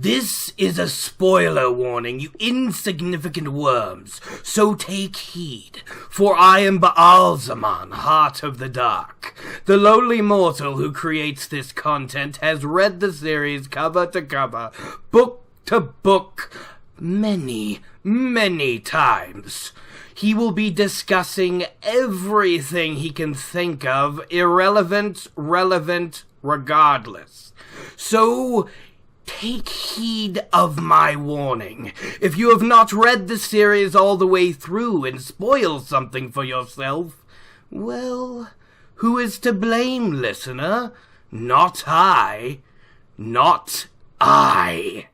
This is a spoiler warning, you insignificant worms, so take heed, for I am Baal-Zaman, Heart of the Dark. The lowly mortal who creates this content has read the series cover to cover, book to book, many, many times. He will be discussing everything he can think of, irrelevant, relevant, regardless. So, take heed of my warning. If you have not read the series all the way through and spoil something for yourself, well, who is to blame, listener? Not I. Not I.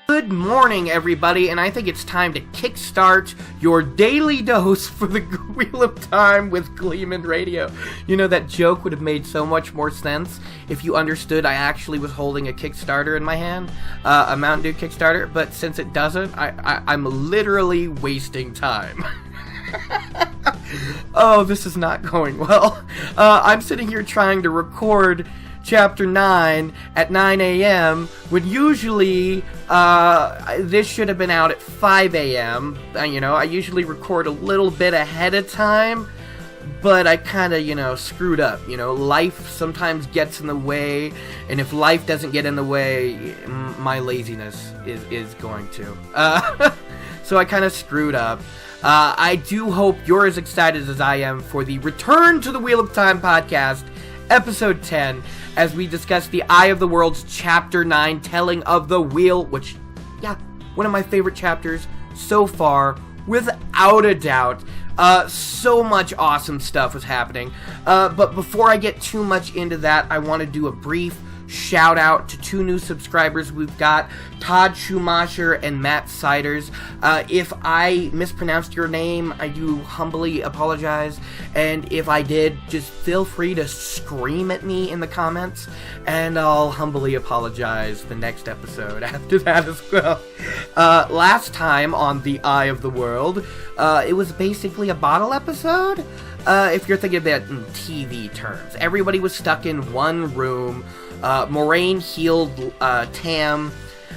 Good morning, everybody, and I think it's time to kickstart your daily dose for the Wheel of Time with Gleeman Radio. You know, that joke would have made so much more sense if you understood I actually was holding a Kickstarter in my hand, a Mountain Dew Kickstarter, but since it doesn't, I'm literally wasting time. Oh, this is not going well. I'm sitting here trying to record Chapter 9 at 9 a.m. when usually this should have been out at 5 a.m. I usually record a little bit ahead of time, but I kind of, screwed up. Life sometimes gets in the way, and if life doesn't get in the way, my laziness is going to. So I kind of screwed up. I do hope you're as excited as I am for the Return to the Wheel of Time podcast, Episode 10, as we discuss the Eye of the World's Chapter 9, Telling of the Wheel, which, one of my favorite chapters so far, without a doubt. So much awesome stuff was happening. But before I get too much into that, I want to do a brief shout out to two new subscribers we've got, Todd Schumacher and Matt Siders. If I mispronounced your name, I do humbly apologize, and if I did, just feel free to scream at me in the comments, and I'll humbly apologize the next episode after that as well. Last time on The Eye of the World, it was basically a bottle episode, if you're thinking of it in TV terms. Everybody was stuck in one room. Moraine healed Tam.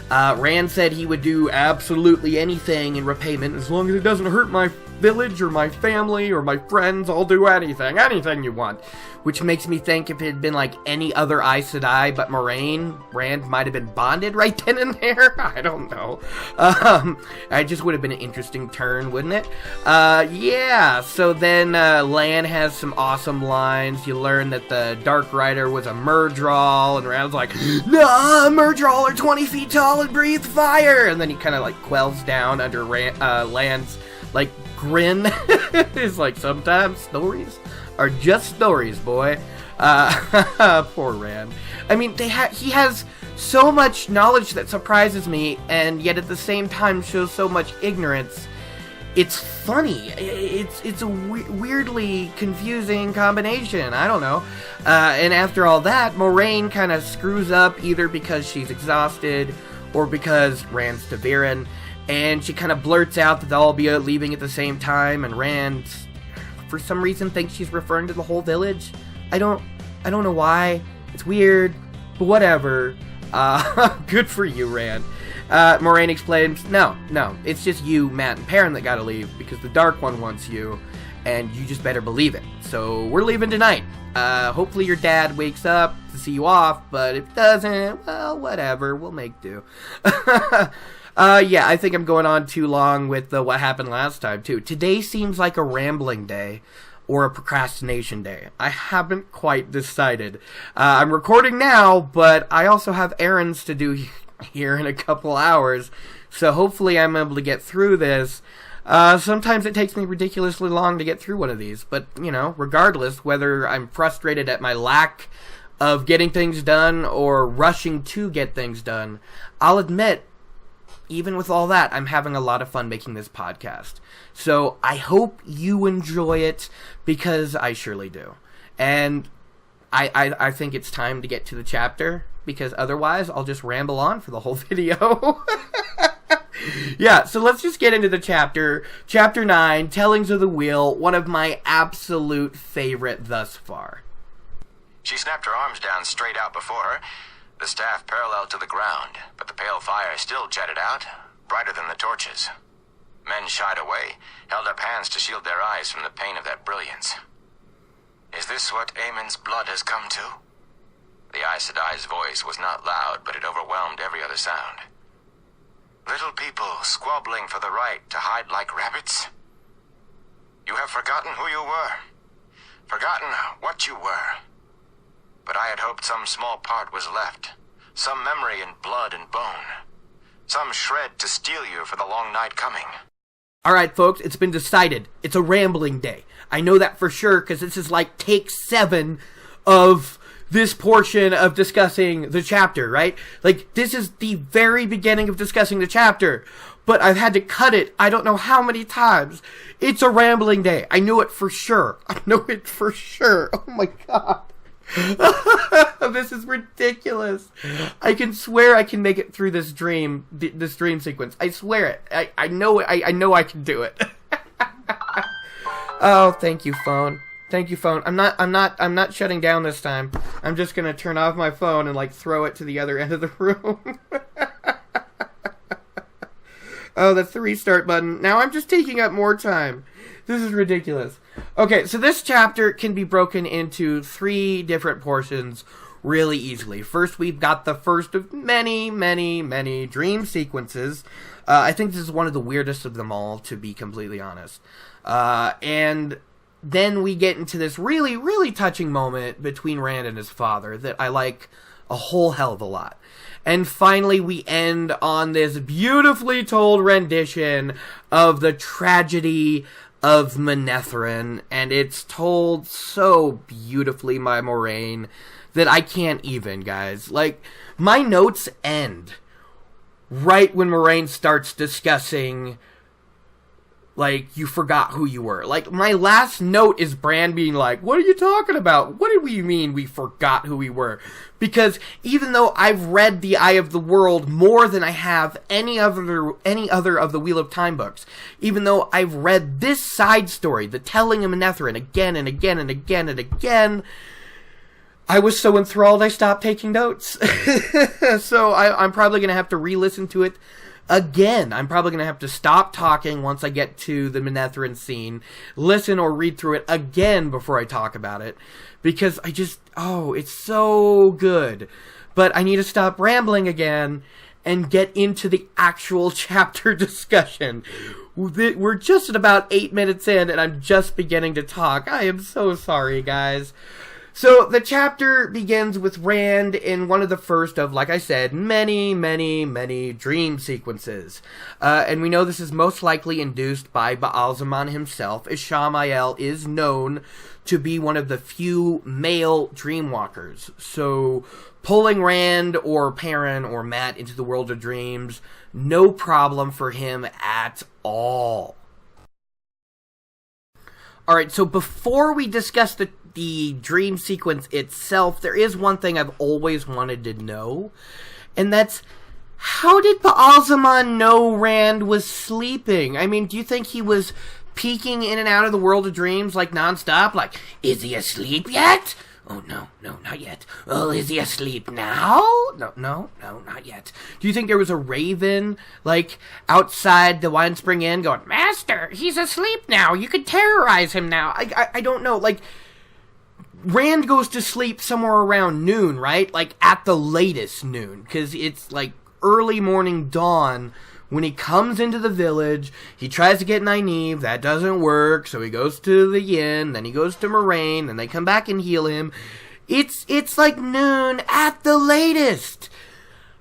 Rand said he would do absolutely anything in repayment as long as it doesn't hurt my village or my family or my friends. I'll do anything you want. Which makes me think if it had been like any other Aes Sedai but Moraine, Rand might have been bonded right then and there. I don't know. It just would have been an interesting turn, wouldn't it? So then Lan has some awesome lines. You learn that the Dark Rider was a Murdral, and Rand's like, nah, Murdral are 20 feet tall and breathe fire! And then he kind of like quells down under Lan's like grin. It's like, sometimes stories are just stories, boy. Poor Rand. I mean, he has so much knowledge that surprises me, and yet at the same time shows so much ignorance. It's funny. It's a weirdly confusing combination. I don't know. And after all that, Moraine kind of screws up either because she's exhausted or because Rand's Taviran, and she kind of blurts out that they'll all be leaving at the same time, and Rand, for some reason, thinks she's referring to the whole village. I don't know why. It's weird, but whatever. Good for you, Rand. Moraine explains, no, it's just you, Matt, and Perrin that gotta leave, because the Dark One wants you, and you just better believe it. So, we're leaving tonight. Hopefully your dad wakes up to see you off, but if it doesn't, well, whatever, we'll make do. I think I'm going on too long with what happened last time, too. Today seems like a rambling day, or a procrastination day. I haven't quite decided. I'm recording now, but I also have errands to do here in a couple hours, so hopefully I'm able to get through this. Sometimes it takes me ridiculously long to get through one of these, but, regardless, whether I'm frustrated at my lack of getting things done or rushing to get things done, I'll admit, even with all that, I'm having a lot of fun making this podcast. So I hope you enjoy it, because I surely do. And I think it's time to get to the chapter, because otherwise I'll just ramble on for the whole video. So let's just get into the chapter. Chapter 9, Tellings of the Wheel, one of my absolute favorite thus far. She snapped her arms down straight out before her, the staff parallel to the ground, but the pale fire still jetted out, brighter than the torches. Men shied away, held up hands to shield their eyes from the pain of that brilliance. Is this what Aemon's blood has come to? The Aes Sedai's voice was not loud, but it overwhelmed every other sound. Little people squabbling for the right to hide like rabbits? You have forgotten who you were, forgotten what you were. But I had hoped some small part was left, some memory in blood and bone, some shred to steel you for the long night coming. Alright, folks, it's been decided. It's a rambling day. I know that for sure, because this is like take 7 of this portion of discussing the chapter, right? Like, this is the very beginning of discussing the chapter, but I've had to cut it I don't know how many times. It's a rambling day. I know it for sure. I know it for sure. Oh my god. This is ridiculous. I can swear I can make it through this dream sequence. I swear it. I know it. I know I can do it. Oh, thank you, phone. Thank you, phone. I'm not shutting down this time. I'm just gonna turn off my phone and like throw it to the other end of the room. Oh, that's the restart button. Now I'm just taking up more time. This is ridiculous. Okay, so this chapter can be broken into 3 different portions really easily. First, we've got the first of many, many, many dream sequences. I think this is one of the weirdest of them all, to be completely honest. And then we get into this really, really touching moment between Rand and his father that I like a whole hell of a lot. And finally, we end on this beautifully told rendition of the tragedy of Manetheren, and it's told so beautifully by Moraine that I can't even, guys. Like, my notes end right when Moraine starts discussing, like, you forgot who you were. Like, my last note is Bran being like, what are you talking about? What do we mean we forgot who we were? Because even though I've read The Eye of the World more than I have any other of the Wheel of Time books, even though I've read this side story, the telling of Manetheren, again and again and again and again, I was so enthralled I stopped taking notes. So I'm probably going to have to re-listen to it again. I'm probably going to have to stop talking once I get to the Manetheren scene, listen or read through it again before I talk about it, because it's so good. But I need to stop rambling again and get into the actual chapter discussion. We're just at about 8 minutes in, and I'm just beginning to talk. I am so sorry, guys. So, the chapter begins with Rand in one of the first of, like I said, many, many, many dream sequences. And we know this is most likely induced by Ba'alzamon himself, as Shamael is known to be one of the few male dreamwalkers. So, pulling Rand or Perrin or Mat into the world of dreams, no problem for him at all. Alright, so before we discuss the dream sequence itself, there is one thing I've always wanted to know, and that's, how did Ba'alzamon know Rand was sleeping? I mean, do you think he was peeking in and out of the world of dreams, like, nonstop? Like, is he asleep yet? Oh, no, not yet. Oh, is he asleep now? No, not yet. Do you think there was a raven, like, outside the Wine Spring Inn going, Master, he's asleep now. You could terrorize him now. I don't know. Like, Rand goes to sleep somewhere around noon, right? Like, at the latest noon, because it's, like, early morning dawn when he comes into the village. He tries to get Nynaeve, that doesn't work, so he goes to the inn, then he goes to Moraine, then they come back and heal him. It's like noon at the latest.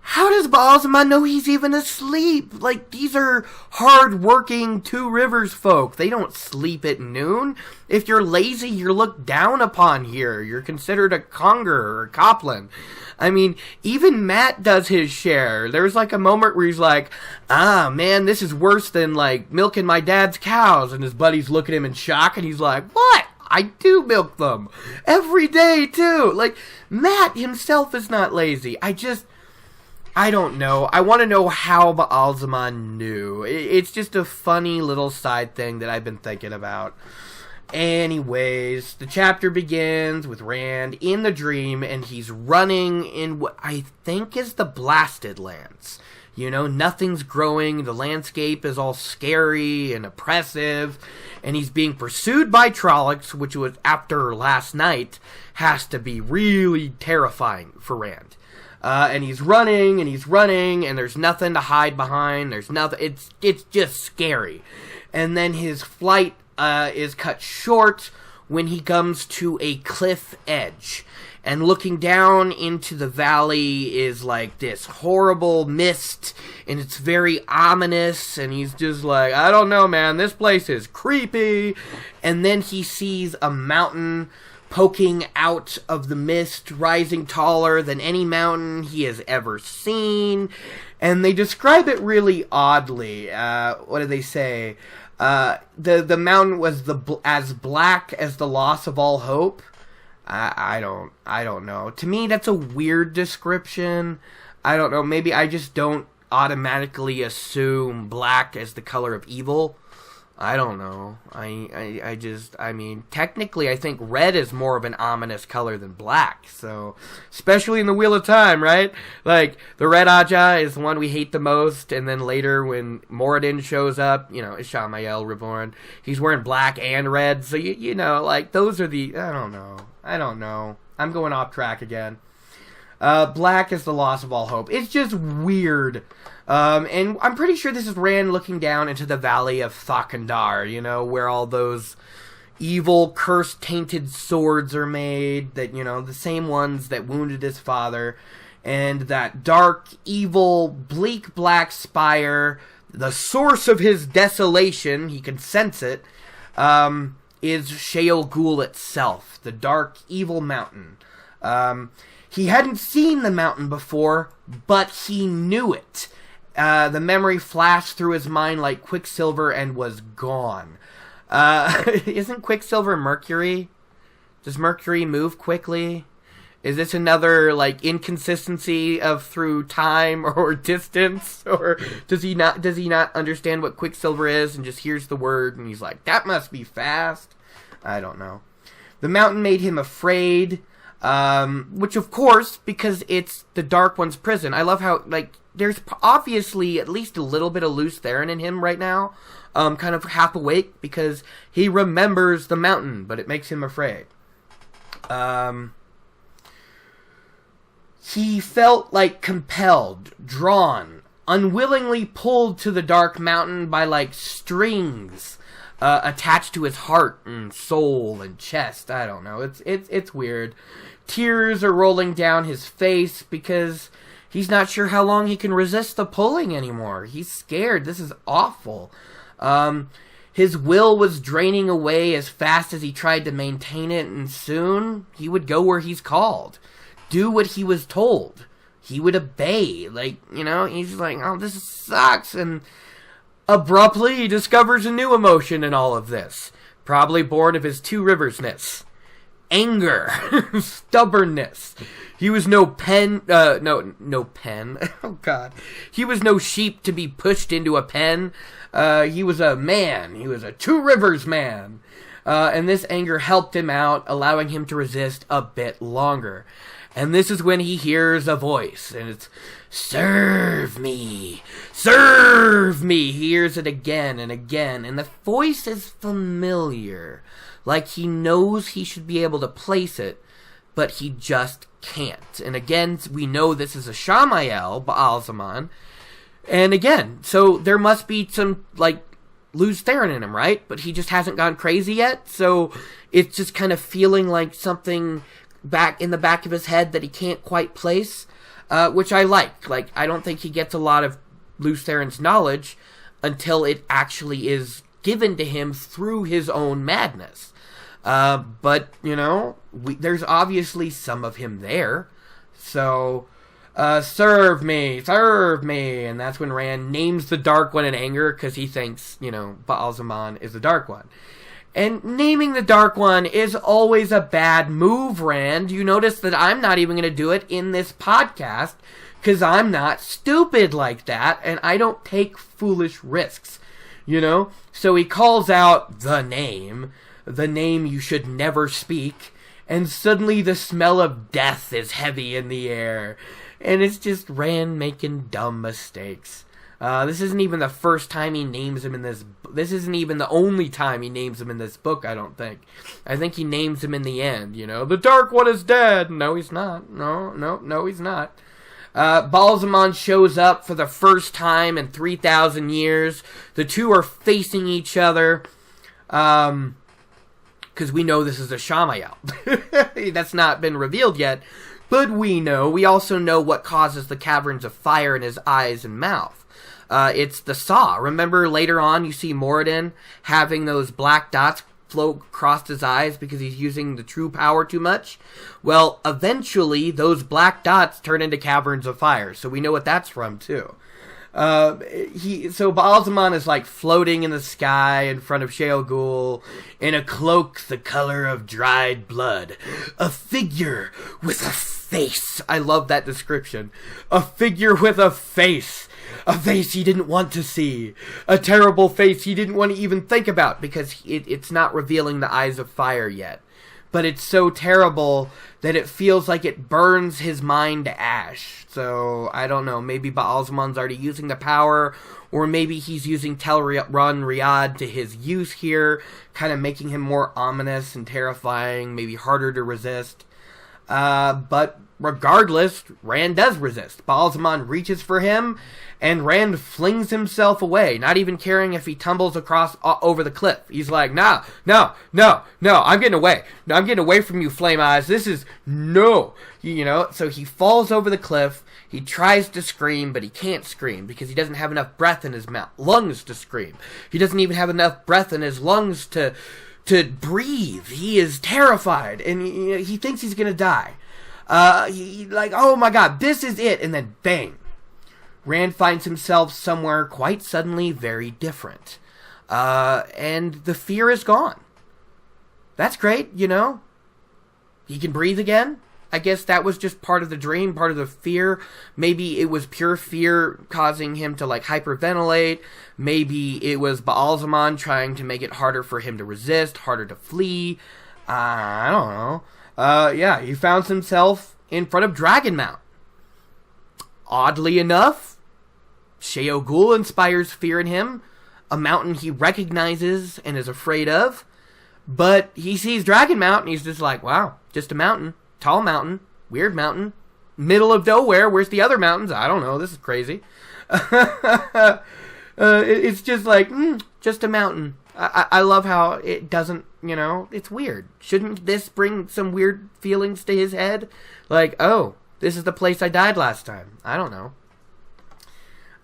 How does Ba'alzamon know he's even asleep? Like, these are hard-working Two Rivers folk. They don't sleep at noon. If you're lazy, you're looked down upon here. You're considered a conger or a coplin. I mean, even Mat does his share. There's like a moment where he's like, man, this is worse than, like, milking my dad's cows. And his buddies look at him in shock, and he's like, what? I do milk them. Every day, too. Like, Mat himself is not lazy. I don't know. I want to know how Ba'alzamon knew. It's just a funny little side thing that I've been thinking about. Anyways, the chapter begins with Rand in the dream, and he's running in what I think is the Blasted Lands. You know, nothing's growing, the landscape is all scary and oppressive, and he's being pursued by Trollocs, which was, after last night, has to be really terrifying for Rand. And he's running, and there's nothing to hide behind, there's nothing, it's just scary. And then his flight is cut short when he comes to a cliff edge. And looking down into the valley is like this horrible mist, and it's very ominous, and he's just like, I don't know, man, this place is creepy. And then he sees a mountain poking out of the mist, rising taller than any mountain he has ever seen. And they describe it really oddly. What do they say? The mountain was as black as the loss of all hope. I don't know. To me, that's a weird description. I don't know. Maybe I just don't automatically assume black as the color of evil. I don't know. I mean, technically, I think red is more of an ominous color than black. So, especially in the Wheel of Time, right? Like, the Red Ajah is the one we hate the most, and then later when Moraine shows up, you know, Ishamael Reborn, he's wearing black and red. So, you know, like, those are the, I don't know. I'm going off track again. Black is the loss of all hope. It's just weird. And I'm pretty sure this is Rand looking down into the valley of Thakandar, you know, where all those evil, curse-tainted swords are made, that, you know, the same ones that wounded his father, and that dark, evil, bleak black spire, the source of his desolation, he can sense it, is Sheol Ghul itself, the dark, evil mountain. He hadn't seen the mountain before, but he knew it. The memory flashed through his mind like Quicksilver and was gone. Isn't Quicksilver Mercury? Does Mercury move quickly? Is this another, like, inconsistency of through time or distance? Or does he not understand what Quicksilver is and just hears the word and he's like, that must be fast? I don't know. The mountain made him afraid, which of course, because it's the Dark One's prison. I love how, like, there's obviously at least a little bit of loose theron in him right now, kind of half awake, because he remembers the mountain, but it makes him afraid. He felt like compelled, drawn, unwillingly pulled to the dark mountain by like strings attached to his heart and soul and chest. I don't know. It's weird. Tears are rolling down his face because he's not sure how long he can resist the pulling anymore. He's scared. This is awful. His will was draining away as fast as he tried to maintain it, and soon he would go where he's called. Do what he was told. He would obey. Like, you know, he's like, oh, this sucks. And abruptly, he discovers a new emotion in all of this. Probably born of his Two Rivers-ness. Anger. Stubbornness. He was no pen. Oh, God. He was no sheep to be pushed into a pen. He was a man. He was a Two Rivers man. And this anger helped him out, allowing him to resist a bit longer. And this is when he hears a voice, and it's, serve me, serve me. He hears it again and again, and the voice is familiar. Like he knows he should be able to place it, but he just can't. And again, we know this is a Ishamael, Baal-Zaman. And again, so there must be some, like, loose theron in him, right? But he just hasn't gone crazy yet, so it's just kind of feeling like something back in the back of his head that he can't quite place, which I like. Like, I don't think he gets a lot of loose theron's knowledge until it actually is given to him through his own madness. But, you know, there's obviously some of him there. So, serve me, and that's when Rand names the Dark One in anger, because he thinks, you know, Baal-Zaman is the Dark One. And naming the Dark One is always a bad move, Rand. You notice that I'm not even going to do it in this podcast, because I'm not stupid like that, and I don't take foolish risks, you know? So he calls out the name, the name you should never speak, and suddenly the smell of death is heavy in the air. And it's just Rand making dumb mistakes. This isn't even the first time he names him in this. This isn't even the only time he names him in this book, I don't think. I think he names him in the end, the Dark One is dead. No, he's not. No, he's not. Ba'alzamon shows up for the first time in 3,000 years. The two are facing each other. Because we know this is a Shamael. That's not been revealed yet. But we also know what causes the caverns of fire in his eyes and mouth. It's the saw. Remember later on you see Moraine having those black dots float across his eyes because he's using the true power too much? Well, eventually those black dots turn into caverns of fire. So we know what that's from too. So Ba'alzamon is like floating in the sky in front of Shayol Ghul in a cloak the color of dried blood. A figure with a face. I love that description. A figure with a face. A face he didn't want to see. A terrible face he didn't want to even think about because it's not revealing the eyes of fire yet. But it's so terrible that it feels like it burns his mind to ash. So, I don't know. Maybe Ba'alzamon's already using the power, or maybe he's using World ReRead to his use here, kind of making him more ominous and terrifying, maybe harder to resist. But regardless, Rand does resist. Ba'alzamon reaches for him, and Rand flings himself away, not even caring if he tumbles across over the cliff. He's like, no, I'm getting away. No, I'm getting away from you, Flame Eyes. This is, no. So he falls over the cliff. He tries to scream, but he can't scream because he doesn't have enough breath in his lungs to scream. He doesn't even have enough breath in his lungs to breathe. He is terrified, and he thinks he's going to die. Oh my god, this is it, and then bang. Rand finds himself somewhere quite suddenly very different. And the fear is gone. That's great, He can breathe again. I guess that was just part of the dream, part of the fear. Maybe it was pure fear causing him to, hyperventilate. Maybe it was Ba'alzamon trying to make it harder for him to resist, harder to flee. I don't know. He found himself in front of Dragonmount. Oddly enough, Shayol Ghul inspires fear in him, a mountain he recognizes and is afraid of. But he sees Dragonmount and he's just like, wow, just a mountain. Tall mountain, weird mountain, middle of nowhere. Where's the other mountains? I don't know. This is crazy. It's just like, just a mountain. I love how it doesn't, it's weird. Shouldn't this bring some weird feelings to his head? Like, oh, this is the place I died last time. I don't know.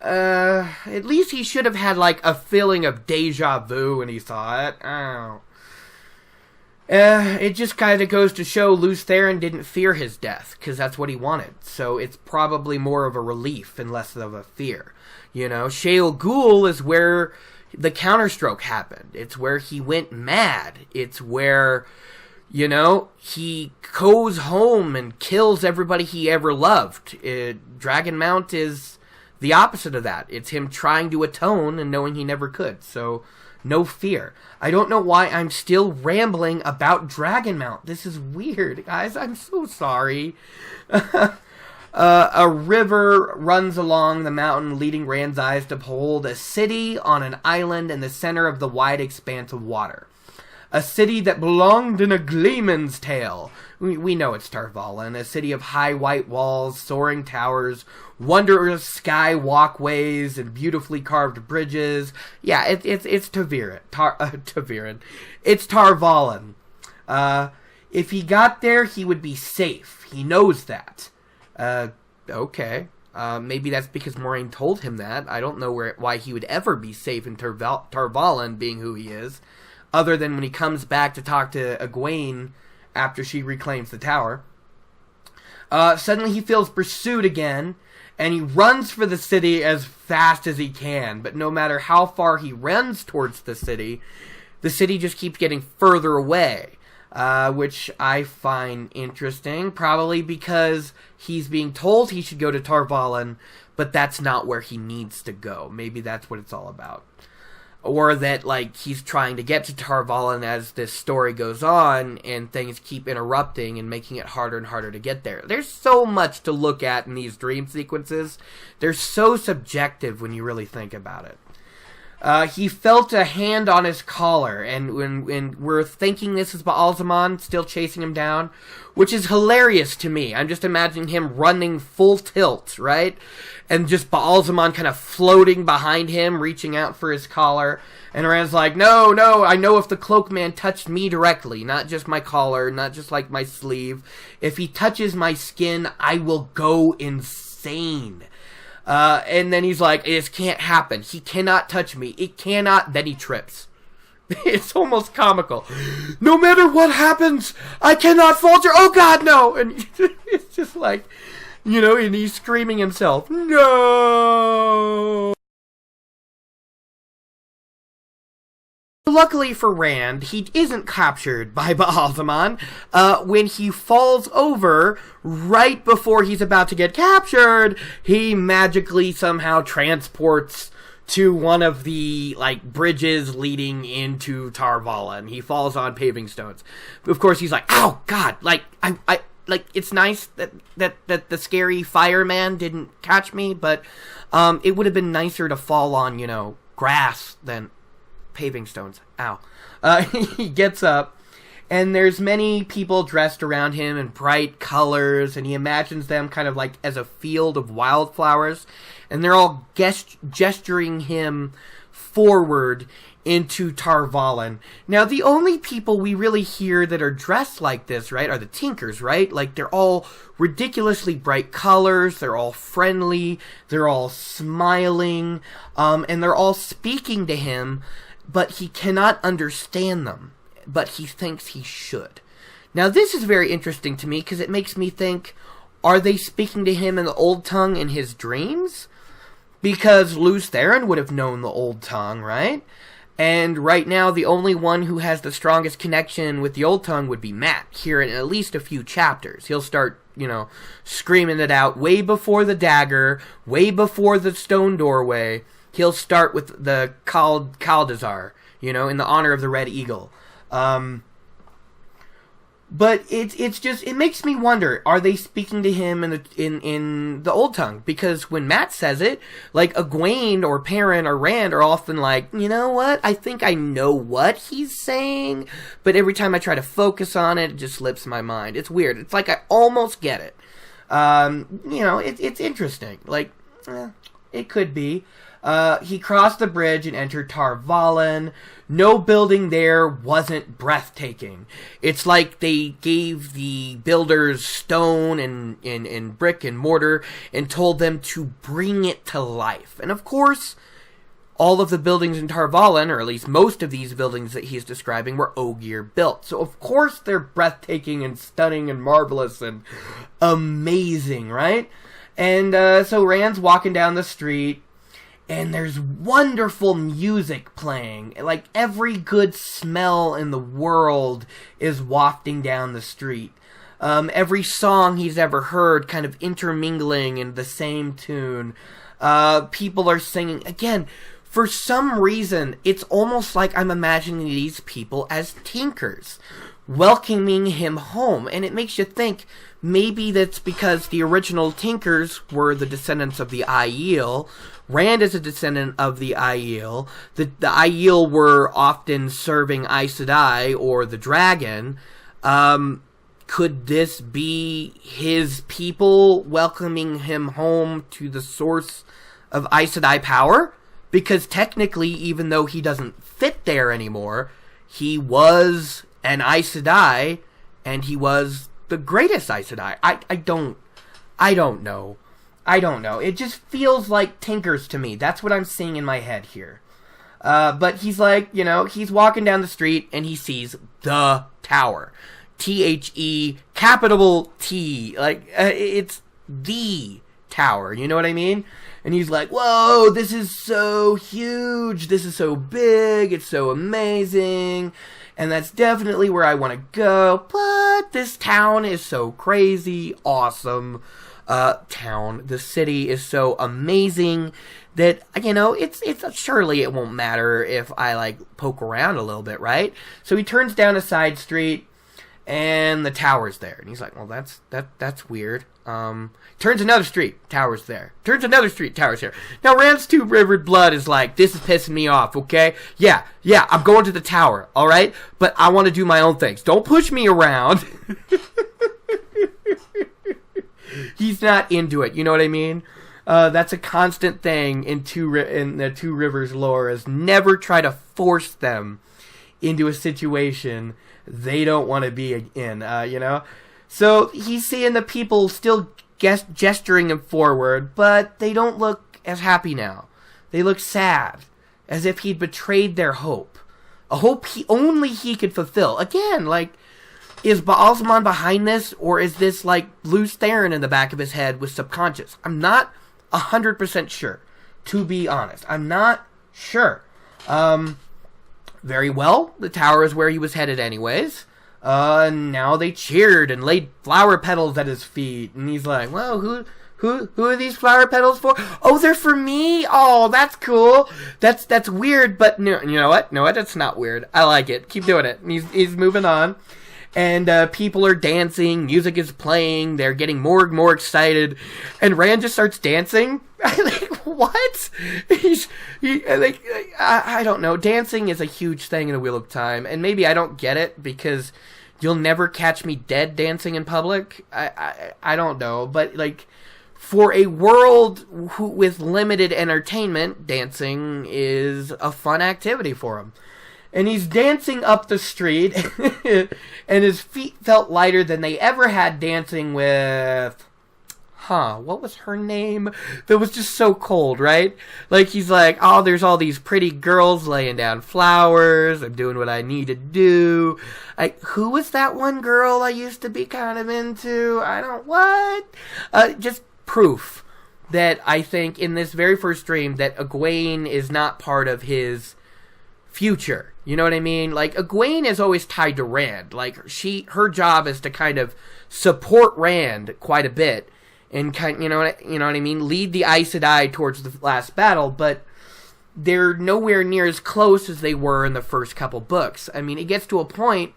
At least he should have had, a feeling of deja vu when he saw it. I don't know. It just kind of goes to show Lews Therin didn't fear his death, because that's what he wanted. So it's probably more of a relief and less of a fear. Shayol Ghul is where the counterstroke happened. It's where he went mad. It's where, he goes home and kills everybody he ever loved. Dragonmount is the opposite of that. It's him trying to atone and knowing he never could. So, no fear. I don't know why I'm still rambling about Dragonmount. This is weird, guys. I'm so sorry. A river runs along the mountain, leading Rand's eyes to behold a city on an island in the center of the wide expanse of water. A city that belonged in a Gleeman's tale. We know it's Tar Valon, a city of high white walls, soaring towers, wondrous sky walkways, and beautifully carved bridges. Yeah, it's Taviran. Taviran. It's Tar Valon. If he got there, he would be safe. He knows that. Okay. Maybe that's because Moraine told him that. I don't know why he would ever be safe in Tar Valon, being who he is. Other than when he comes back to talk to Egwene after she reclaims the tower. Suddenly he feels pursued again, and he runs for the city as fast as he can. But no matter how far he runs towards the city just keeps getting further away. Which I find interesting, probably because he's being told he should go to Tar Valon, but that's not where he needs to go. Maybe that's what it's all about. or that, like, he's trying to get to Tar Valon as this story goes on, and things keep interrupting and making it harder and harder to get there. There's so much to look at in these dream sequences. They're so subjective when you really think about it. He felt a hand on his collar, and when we're thinking this is Baalzamon still chasing him down, which is hilarious to me. I'm just imagining him running full tilt, right? And just Baalzamon kind of floating behind him, reaching out for his collar. And Rand's like, no, I know if the Cloakman touched me directly, not just my collar, not just like my sleeve. If he touches my skin, I will go insane. And then he's like, this can't happen. He cannot touch me. It cannot. Then he trips. It's almost comical. No matter what happens, I cannot falter. Oh, God, no. And it's just like, you know, and he's screaming himself, no. Luckily for Rand, he isn't captured by Baalzamon. When he falls over, right before he's about to get captured, he magically somehow transports to one of the, like, bridges leading into Tar Valon. He falls on paving stones. Of course, he's like, "Oh God!" Like, I like, it's nice that the scary fireman didn't catch me, but it would have been nicer to fall on, you know, grass than paving stones. Ow. He gets up, and there's many people dressed around him in bright colors, and he imagines them kind of like as a field of wildflowers, and they're all gesturing him forward into Tar Valon. Now, the only people we really hear that are dressed like this, right, are the Tinkers, right? Like, they're all ridiculously bright colors, they're all friendly, they're all smiling, and they're all speaking to him, but he cannot understand them, but he thinks he should. Now, this is very interesting to me, because it makes me think, are they speaking to him in the Old Tongue in his dreams? Because Lews Therin would have known the Old Tongue, right? And right now, the only one who has the strongest connection with the Old Tongue would be Mat, here in at least a few chapters. He'll start, you know, screaming it out way before the dagger, way before the stone doorway. He'll start with the Kaldazar, you know, in the honor of the Red Eagle. But it's just, it makes me wonder, are they speaking to him in the Old Tongue? Because when Mat says it, like, Egwene or Perrin or Rand are often like, you know what, I think I know what he's saying, but every time I try to focus on it, it just slips my mind. It's weird. It's like I almost get it. You know, it's interesting. Like, it could be. He crossed the bridge and entered Tar Valon. No building there wasn't breathtaking. It's like they gave the builders stone and brick and mortar and told them to bring it to life. And of course, all of the buildings in Tar Valon, or at least most of these buildings that he's describing, were Ogier built. So of course they're breathtaking and stunning and marvelous and amazing, right? And so Rand's walking down the street, and there's wonderful music playing. Like, every good smell in the world is wafting down the street. Every song he's ever heard kind of intermingling in the same tune. People are singing. Again, for some reason, it's almost like I'm imagining these people as Tinkers, welcoming him home. And it makes you think, maybe that's because the original Tinkers were the descendants of the Aiel. Rand is a descendant of the Aiel. The Aiel were often serving Aes Sedai or the dragon. Could this be his people welcoming him home to the source of Aes Sedai power? Because technically, even though he doesn't fit there anymore, he was an Aes Sedai, and he was the greatest Aes Sedai. I don't know. It just feels like Tinkers to me. That's what I'm seeing in my head here. But he's like, you know, he's walking down the street and he sees the tower. T-H-E, capital T. Like, it's the tower. You know what I mean? And he's like, whoa, this is so huge. This is so big. It's so amazing. And that's definitely where I want to go. But this town is so crazy awesome. town. The city is so amazing that, it's surely it won't matter if I, poke around a little bit, right? So he turns down a side street, and the tower's there. And he's like, well, that's weird. Turns another street, tower's there. Turns another street, tower's here. Now, Rand's two-rivered blood is like, this is pissing me off, okay? Yeah, I'm going to the tower, alright? But I want to do my own things. Don't push me around. He's not into it, you know what I mean? That's a constant thing in the Two Rivers lore, is never try to force them into a situation they don't want to be in, So he's seeing the people still gesturing him forward, but they don't look as happy now. They look sad, as if he'd betrayed their hope. A hope only he could fulfill. Again, is Baalzamon behind this, or is this loose Theron in the back of his head with subconscious? I'm not 100% sure, to be honest. I'm not sure. Very well, the tower is where he was headed anyways. Now they cheered and laid flower petals at his feet, and he's like, well, who are these flower petals for? Oh, they're for me? Oh, that's cool. That's weird, but no, you know what? No, that's not weird. I like it. Keep doing it. And he's moving on. And people are dancing, music is playing, they're getting more and more excited, and Rand just starts dancing. What? I don't know. Dancing is a huge thing in the Wheel of Time, and maybe I don't get it, because you'll never catch me dead dancing in public. I don't know, but, for a world with limited entertainment, dancing is a fun activity for him. And he's dancing up the street, and his feet felt lighter than they ever had dancing with... what was her name? That was just so cold, right? He's like, oh, there's all these pretty girls laying down flowers. I'm doing what I need to do. Who was that one girl I used to be kind of into? Just proof that I think in this very first dream that Egwene is not part of his future. You know what I mean? Egwene is always tied to Rand. Her job is to kind of support Rand quite a bit, and you know what I mean? Lead the Aes Sedai towards the last battle, but they're nowhere near as close as they were in the first couple books. I mean, it gets to a point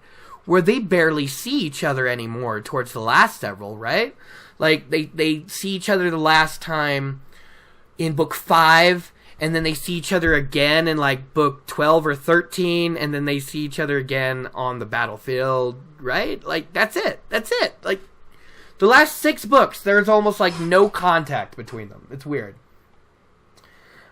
where they barely see each other anymore towards the last several, right? They see each other the last time in book 5, and then they see each other again in book 12 or 13, and then they see each other again on the battlefield, right? That's it. The last 6 books, there's almost no contact between them. It's weird.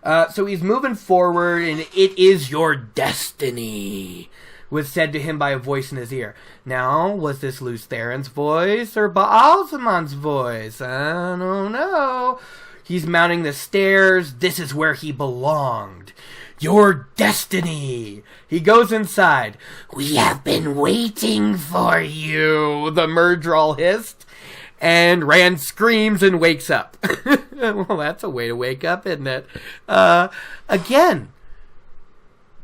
So he's moving forward, and it is your destiny, was said to him by a voice in his ear. Now, was this Lews Theron's voice or Baalzamon's voice? I don't know. He's mounting the stairs. This is where he belonged. Your destiny. He goes inside. We have been waiting for you, the Myrddraal hissed. And Rand screams and wakes up. Well, that's a way to wake up, isn't it? Again,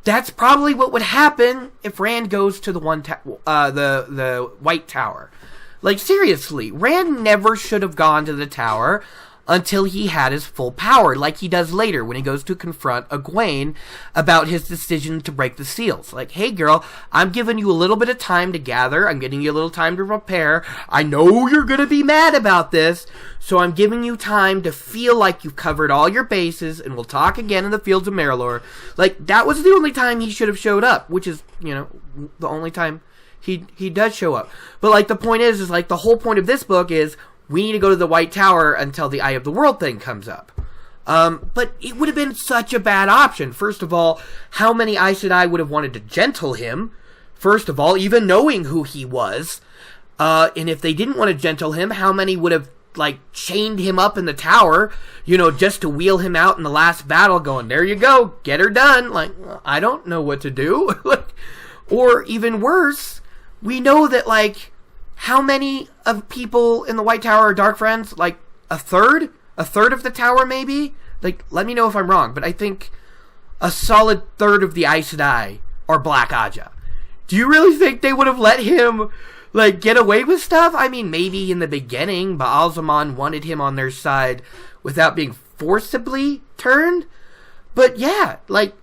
that's probably what would happen if Rand goes to the the White Tower. Seriously, Rand never should have gone to the tower until he had his full power, like he does later when he goes to confront Egwene about his decision to break the seals. Hey girl, I'm giving you a little bit of time to gather, I'm giving you a little time to prepare, I know you're gonna be mad about this, so I'm giving you time to feel like you've covered all your bases, and we'll talk again in the fields of Merrilor. That was the only time he should have showed up, which is, the only time he does show up. But, the point is the whole point of this book is, we need to go to the White Tower until the Eye of the World thing comes up. But it would have been such a bad option. First of all, how many Aes Sedai would have wanted to gentle him? First of all, even knowing who he was. And if they didn't want to gentle him, how many would have, chained him up in the tower, just to wheel him out in the last battle going, there you go, get her done. I don't know what to do. Or even worse, we know that, how many of people in the White Tower are Dark Friends? A third? A third of the tower, maybe? Let me know if I'm wrong, but I think a solid third of the Aes Sedai are Black Ajah. Do you really think they would have let him like, get away with stuff? I mean, maybe in the beginning, Ba'alzamon wanted him on their side without being forcibly turned. But yeah, like,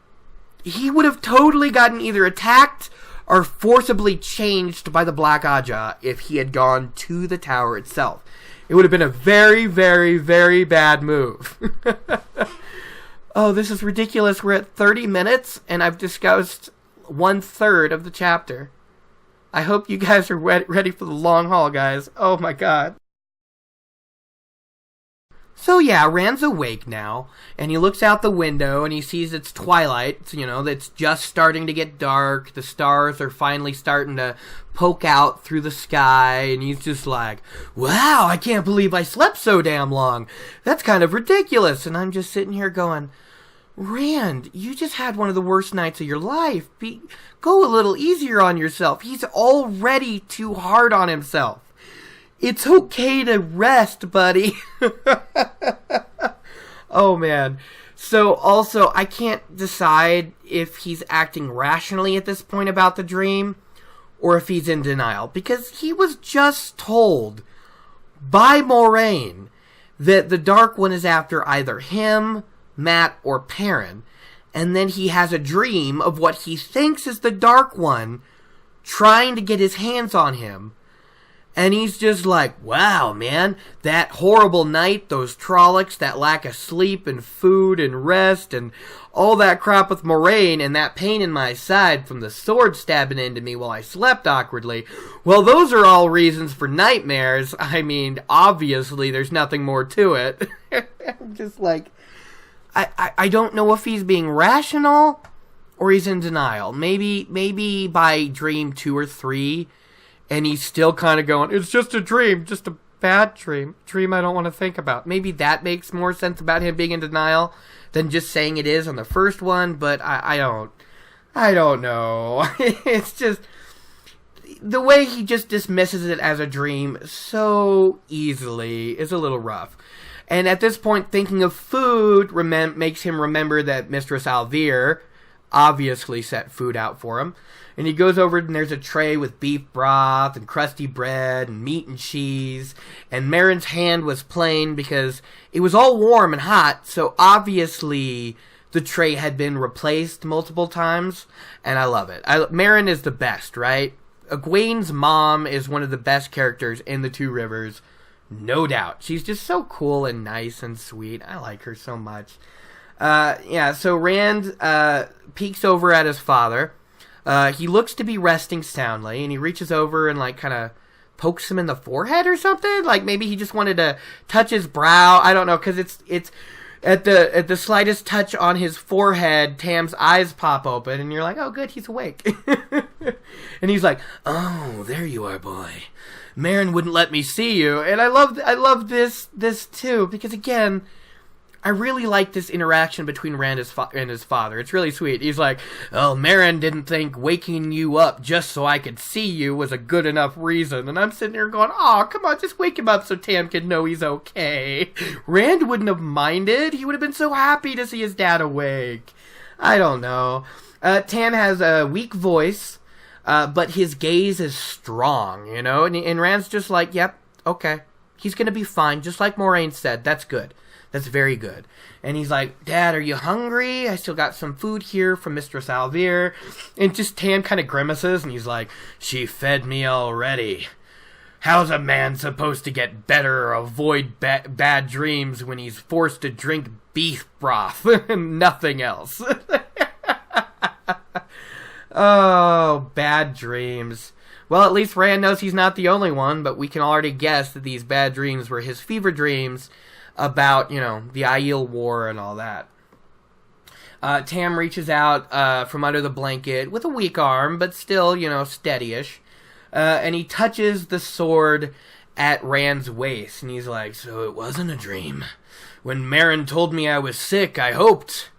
he would have totally gotten either attacked or forcibly changed by the Black Aja if he had gone to the tower itself. It would have been a very, very, very bad move. Oh, this is ridiculous. We're at 30 minutes, and I've discussed 1/3 of the chapter. I hope you guys are ready for the long haul, guys. Oh my god. So yeah, Rand's awake now, and he looks out the window and he sees it's twilight, you know, it's just starting to get dark, the stars are finally starting to poke out through the sky, and he's just like, wow, I can't believe I slept so damn long. That's kind of ridiculous. And I'm just sitting here going, Rand, you just had one of the worst nights of your life. Go a little easier on yourself. He's already too hard on himself. It's okay to rest, buddy. Oh, man. So, also, I can't decide if he's acting rationally at this point about the dream, or if he's in denial. Because he was just told by Moraine that the Dark One is after either him, Matt, or Perrin. And then he has a dream of what he thinks is the Dark One trying to get his hands on him. And he's just like, wow, man, that horrible night, those Trollocs, that lack of sleep and food and rest and all that crap with Moraine and that pain in my side from the sword stabbing into me while I slept awkwardly. Well, those are all reasons for nightmares. I mean, obviously, there's nothing more to it. I'm just like, I don't know if he's being rational or he's in denial. Maybe by dream 2 or 3... and he's still kind of going, it's just a dream, just a bad dream I don't want to think about. Maybe that makes more sense about him being in denial than just saying it is on the first one, but I don't know. It's just, the way he just dismisses it as a dream so easily is a little rough. And at this point, thinking of food makes him remember that Mistress Alvear obviously set food out for him. And he goes over and there's a tray with beef broth and crusty bread and meat and cheese. And Merrin's hand was plain because it was all warm and hot. So obviously the tray had been replaced multiple times. And I love it. Moraine is the best, right? Egwene's mom is one of the best characters in the Two Rivers. No doubt. She's just so cool and nice and sweet. I like her so much. So Rand peeks over at his father. He looks to be resting soundly, and he reaches over and, like, kind of pokes him in the forehead or something. Like, maybe he just wanted to touch his brow. I don't know, because it's at the slightest touch on his forehead, Tam's eyes pop open, and you're like, oh, good, he's awake. And he's like, oh, there you are, boy. Moraine wouldn't let me see you. And I love this too, because, again, I really like this interaction between Rand and his father. It's really sweet. He's like, oh, Moraine didn't think waking you up just so I could see you was a good enough reason. And I'm sitting there going, oh, come on, just wake him up so Tam can know he's okay. Rand wouldn't have minded. He would have been so happy to see his dad awake. I don't know. Tam has a weak voice, but his gaze is strong, you know? And Rand's just like, yep, okay. He's going to be fine, just like Moraine said. That's good. That's very good. And he's like, Dad, are you hungry? I still got some food here from Mistress Alvear. And just Tam kind of grimaces, and he's like, she fed me already. How's a man supposed to get better or avoid bad dreams when he's forced to drink beef broth and nothing else? Oh, bad dreams. Well, at least Rand knows he's not the only one, but we can already guess that these bad dreams were his fever dreams about, you know, the Aiel War and all that. Tam reaches out from under the blanket with a weak arm, but still, you know, steady-ish. And he touches the sword at Rand's waist, and he's like, so it wasn't a dream. When Moraine told me I was sick, I hoped.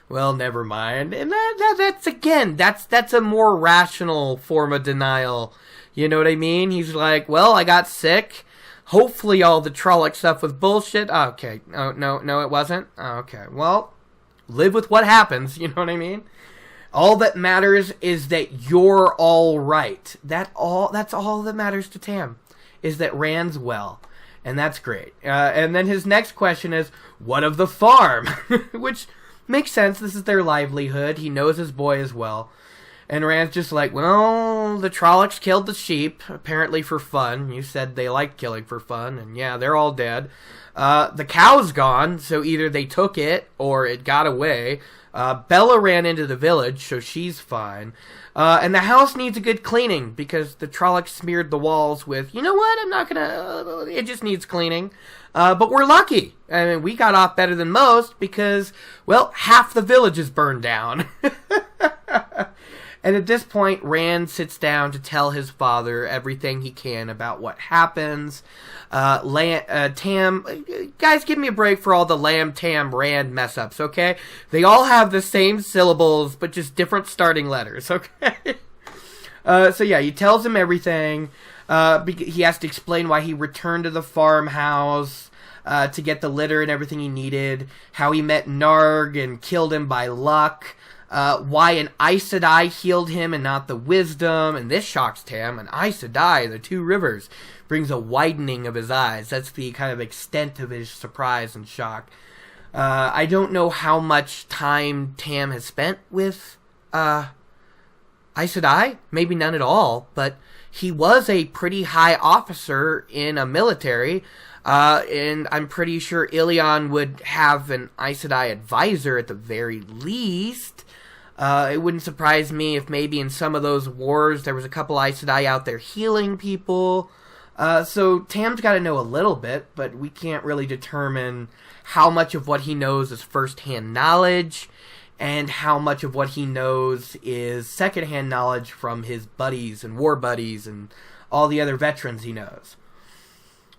Well, never mind. And that's a more rational form of denial. You know what I mean? He's like, well, I got sick. Hopefully all the Trolloc stuff was bullshit. Oh, okay. Oh, no, it wasn't? Oh, okay. Well, live with what happens, you know what I mean? All that matters is that you're all right. That's all that matters to Tam, is that Rand's well. And that's great. And then his next question is, what of the farm? Which makes sense. This is their livelihood. He knows his boy as well. And Rand's just like, well, the Trollocs killed the sheep, apparently for fun. You said they liked killing for fun, and yeah, they're all dead. The cow's gone, so either they took it or it got away. Bella ran into the village, so she's fine. And the house needs a good cleaning because the Trollocs smeared the walls with, you know what, I'm not gonna, it just needs cleaning. But we're lucky. I mean, we got off better than most because, well, half the village is burned down. And at this point, Rand sits down to tell his father everything he can about what happens. Tam, guys, give me a break for all the Lamb, Tam, Rand mess-ups, okay? They all have the same syllables, but just different starting letters, okay? So yeah, he tells him everything. He has to explain why he returned to the farmhouse to get the litter and everything he needed, how he met Narg and killed him by luck, why an Aes Sedai healed him and not the wisdom, and this shocks Tam. An Aes Sedai, the two rivers, brings a widening of his eyes. That's the kind of extent of his surprise and shock. I don't know how much time Tam has spent with Aes Sedai, maybe none at all, but he was a pretty high officer in a military, and I'm pretty sure Ilion would have an Aes Sedai advisor at the very least. It wouldn't surprise me if maybe in some of those wars there was a couple Aes Sedai out there healing people. So Tam's got to know a little bit, but we can't really determine how much of what he knows is first-hand knowledge and how much of what he knows is second-hand knowledge from his buddies and war buddies and all the other veterans he knows.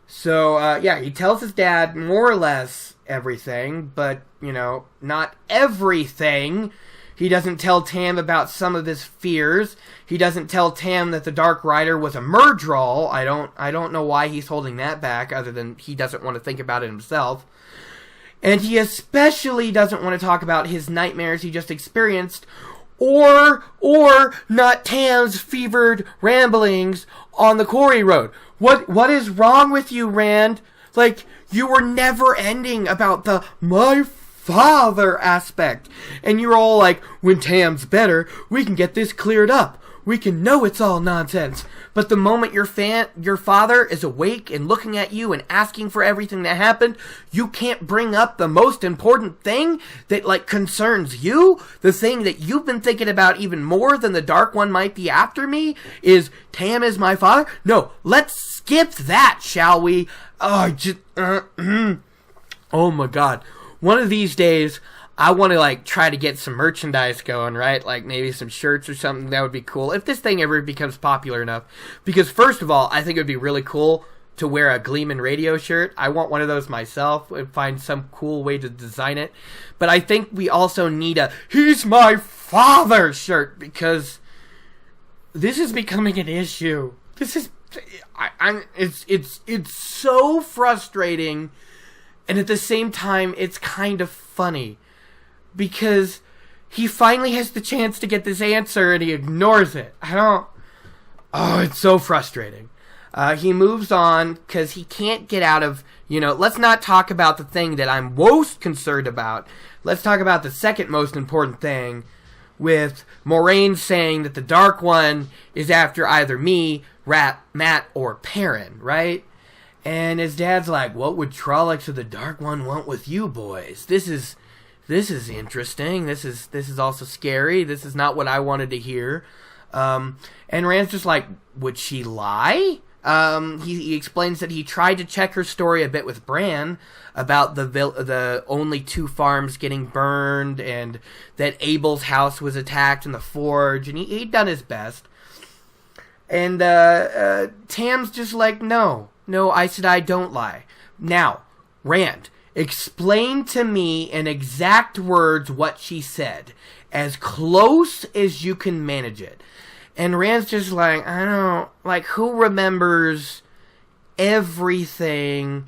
So, yeah, he tells his dad more or less everything, but, you know, not everything. He doesn't tell Tam about some of his fears. He doesn't tell Tam that the Dark Rider was a Murdral. I don't know why he's holding that back, other than he doesn't want to think about it himself. And he especially doesn't want to talk about his nightmares he just experienced, or not Tam's fevered ramblings on the quarry road. What is wrong with you, Rand? Like, you were never ending about the my father aspect. And you're all like, when Tam's better, we can get this cleared up. We can know it's all nonsense. But the moment your father is awake and looking at you and asking for everything that happened, you can't bring up the most important thing that, like, concerns you? The thing that you've been thinking about even more than the Dark One might be after me is Tam is my father? No, let's skip that, shall we? Oh, oh my God. One of these days, I want to, like, try to get some merchandise going, right? Like, maybe some shirts or something. That would be cool. If this thing ever becomes popular enough. Because, first of all, I think it would be really cool to wear a Gleeman Radio shirt. I want one of those myself. I'd find some cool way to design it. But I think we also need a He's My Father shirt. Because this is becoming an issue. This is... It's so frustrating. And at the same time, it's kind of funny. Because he finally has the chance to get this answer and he ignores it. Oh, it's so frustrating. He moves on because he can't get out of, let's not talk about the thing that I'm most concerned about. Let's talk about the second most important thing, with Moraine saying that the Dark One is after either me, Matt, or Perrin, right? And his dad's like, what would Trollocs of the Dark One want with you boys? This is interesting. This is also scary. This is not what I wanted to hear. And Rand's just like, would she lie? He explains that he tried to check her story a bit with Bran about the only 2 farms getting burned and that Abel's house was attacked in the forge, and he'd done his best. And Tam's just like, no, Aes Sedai don't lie. Now, Rand, explain to me in exact words what she said, as close as you can manage it. And Rand's just like, who remembers everything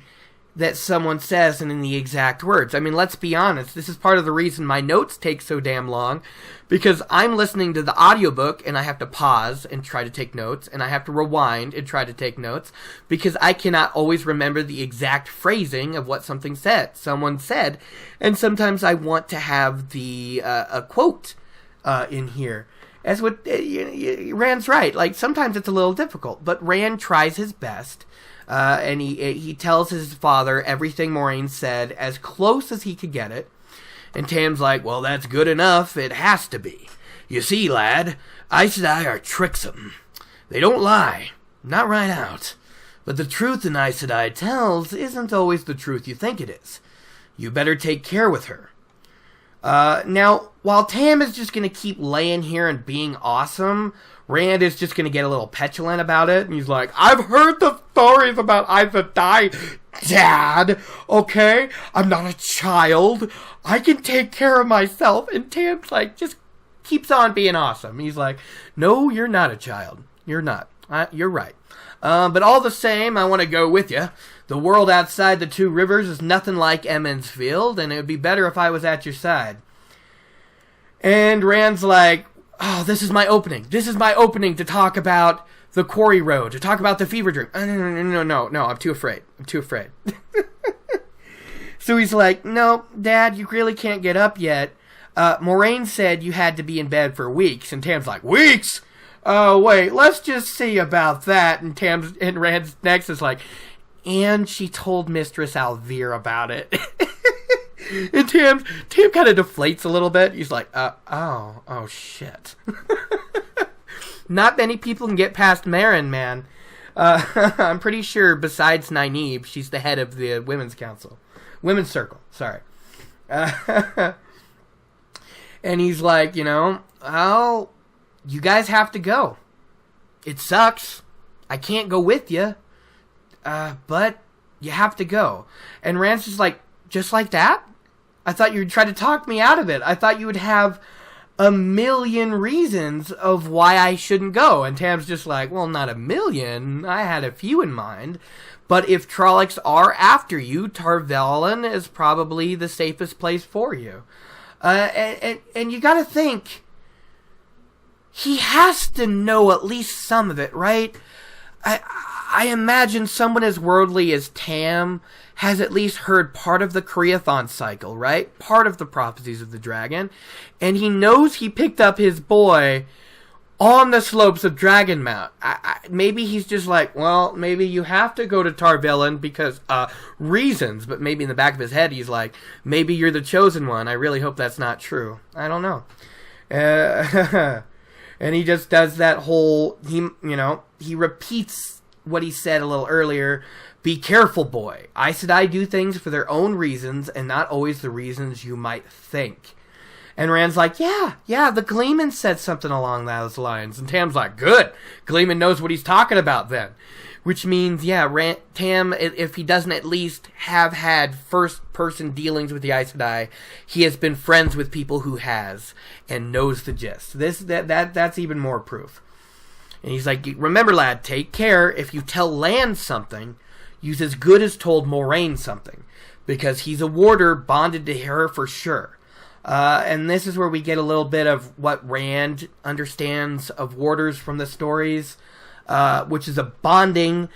that someone says and in the exact words. I mean, let's be honest. This is part of the reason my notes take so damn long, because I'm listening to the audiobook and I have to pause and try to take notes, and I have to rewind and try to take notes, because I cannot always remember the exact phrasing of what someone said, and sometimes I want to have the a quote in here. As what Rand's right. Like, sometimes it's a little difficult, but Rand tries his best. And he tells his father everything Moraine said as close as he could get it. And Tam's like, well, that's good enough. It has to be. You see, lad, Aes Sedai are tricksome. They don't lie. Not right out. But the truth an Aes Sedai tells isn't always the truth you think it is. You better take care with her. Now, while Tam is just going to keep laying here and being awesome, Rand is just going to get a little petulant about it, and he's like, I've heard the stories about Aes Sedai, Dad, okay? I'm not a child. I can take care of myself. And Tam's like, just keeps on being awesome. He's like, no, you're not a child. You're not. You're right. But all the same, I want to go with you. The world outside the two rivers is nothing like Emond's Field, and it would be better if I was at your side. And Rand's like, oh, this is my opening. This is my opening to talk about the Quarry Road, to talk about the fever dream. No, I'm too afraid. So he's like, no, Dad, you really can't get up yet. Moraine said you had to be in bed for weeks. And Tam's like, weeks? Oh, wait, let's just see about that. And Rand's next is like, and she told Mistress Alvir about it. And Tam kind of deflates a little bit. He's like, oh, shit. Not many people can get past Moraine, man. I'm pretty sure besides Nynaeve, she's the head of the Women's Circle, sorry. And he's like, oh, you guys have to go. It sucks. I can't go with you. But you have to go. And Rand's just like that? I thought you would try to talk me out of it. I thought you would have a million reasons of why I shouldn't go. And Tam's just like, well, not a million. I had a few in mind. But if Trollocs are after you, Tar Valon is probably the safest place for you. And you gotta think, he has to know at least some of it, right? I imagine someone as worldly as Tam has at least heard part of the Creathon cycle, right? Part of the prophecies of the dragon. And he knows he picked up his boy on the slopes of Dragonmount. Maybe he's just like, well, maybe you have to go to Tar Valon because, reasons. But maybe in the back of his head, he's like, maybe you're the chosen one. I really hope that's not true. I don't know. And he just does that whole, he repeats what he said a little earlier. Be careful, boy. Aes Sedai do things for their own reasons and not always the reasons you might think. And Rand's like, yeah, the Gleeman said something along those lines. And Tam's like, good. Gleeman knows what he's talking about then. Which means, Tam, if he doesn't at least have had first-person dealings with the Aes Sedai, he has been friends with people who has and knows the gist. That's even more proof. And he's like, remember, lad, take care. If you tell Lan something, use as good as told Moraine something, because he's a warder bonded to her for sure. And this is where we get a little bit of what Rand understands of warders from the stories, which is a bonding,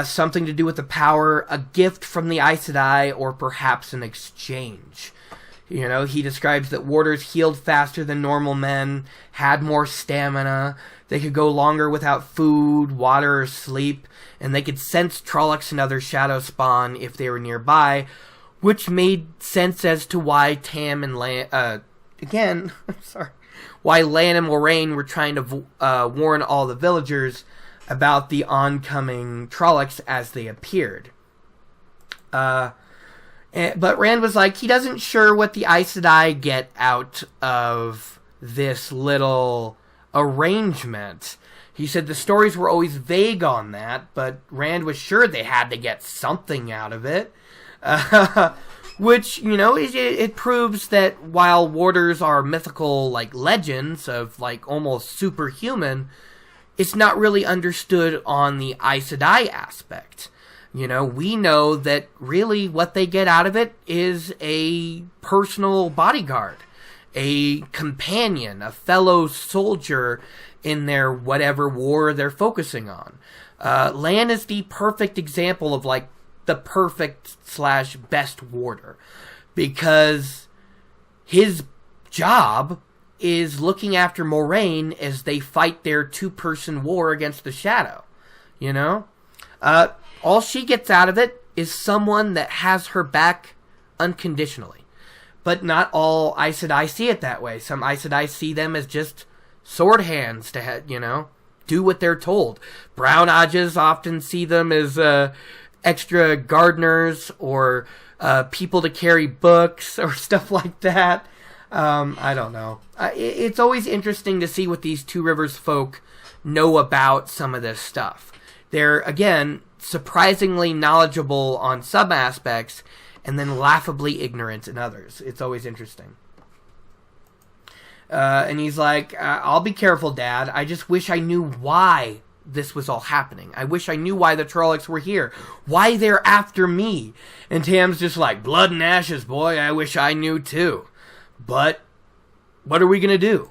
something to do with the power, a gift from the Aes Sedai, or perhaps an exchange. He describes that warders healed faster than normal men, had more stamina, they could go longer without food, water, or sleep, and they could sense Trollocs and other shadow spawn if they were nearby, which made sense as to why Tam and why Lan and Moraine were trying to warn all the villagers about the oncoming Trollocs as they appeared. But Rand was like, he doesn't sure what the Aes Sedai get out of this little arrangement. He said the stories were always vague on that, but Rand was sure they had to get something out of it. Which, it proves that while warders are mythical, legends of, almost superhuman, it's not really understood on the Aes Sedai aspect. We know that really what they get out of it is a personal bodyguard, a companion, a fellow soldier in their whatever war they're focusing on. Lan is the perfect example of, like, the perfect / best warder, because his job is looking after Moraine as they fight their 2-person war against the Shadow, all she gets out of it is someone that has her back unconditionally. But not all Aes Sedai see it that way. Some Aes Sedai see them as just sword hands to, do what they're told. Brown Ajahs often see them as extra gardeners or people to carry books or stuff like that. I don't know. It's always interesting to see what these Two Rivers folk know about some of this stuff. They're, again, surprisingly knowledgeable on some aspects and then laughably ignorant in others. It's always interesting. And he's like, I'll be careful, Dad. I just wish I knew why this was all happening. I wish I knew why the Trollocs were here. Why they're after me. And Tam's just like, blood and ashes, boy. I wish I knew too. But what are we going to do?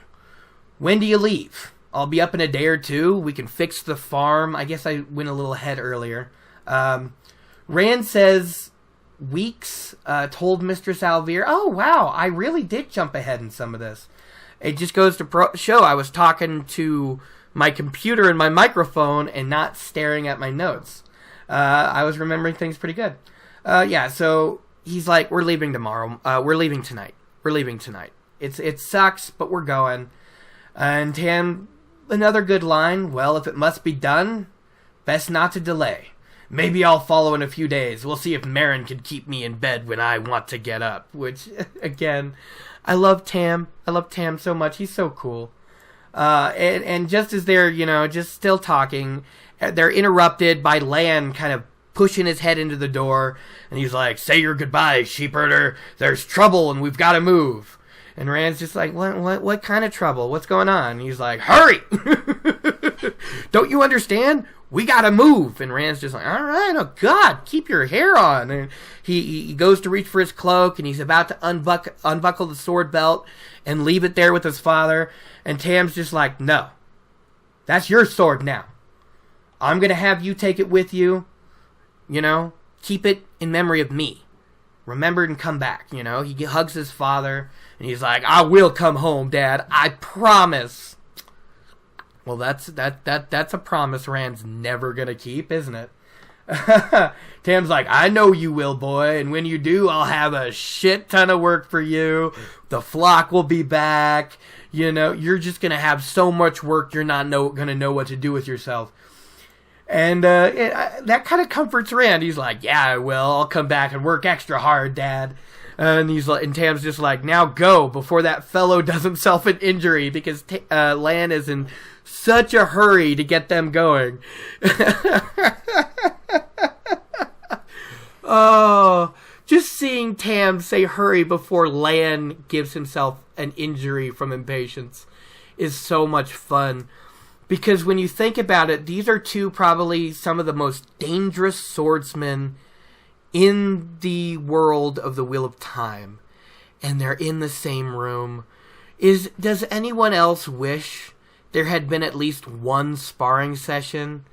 When do you leave? I'll be up in a day or two. We can fix the farm. I guess I went a little ahead earlier. Rand says weeks, told Mistress Alvear. Oh, wow. I really did jump ahead in some of this. It just goes to show I was talking to my computer and my microphone and not staring at my notes. I was remembering things pretty good. So he's like, we're leaving tomorrow. We're leaving tonight. It sucks, but we're going. And Tam, another good line. Well, if it must be done, best not to delay. Maybe I'll follow in a few days. We'll see if Meryn can keep me in bed when I want to get up. Which, again, I love Tam. I love Tam so much. He's so cool. And just as they're, just still talking, they're interrupted by Lan kind of pushing his head into the door. And he's like, say your goodbyes, sheepherder. There's trouble and we've got to move. And Rand's just like, what kind of trouble? What's going on? And he's like, hurry! Don't you understand? We gotta move. And Rand's just like, all right, oh God, keep your hair on. And he goes to reach for his cloak, and he's about to unbuckle the sword belt and leave it there with his father. And Tam's just like, no, that's your sword now. I'm gonna have you take it with you. Keep it in memory of me. Remember it and come back. He hugs his father, and he's like, I will come home, Dad. I promise. Well, that's a promise Rand's never gonna keep, isn't it? Tam's like, I know you will, boy, and when you do, I'll have a shit ton of work for you. The flock will be back. You're just gonna have so much work you're not gonna know what to do with yourself. And that kind of comforts Rand. He's like, yeah, I will. I'll come back and work extra hard, Dad. And Tam's just like, now go before that fellow does himself an injury, because Lan is in such a hurry to get them going. Oh, just seeing Tam say hurry before Lan gives himself an injury from impatience is so much fun. Because when you think about it, these are probably some of the most dangerous swordsmen in the world of the Wheel of Time. And they're in the same room. Does anyone else wish there had been at least one sparring session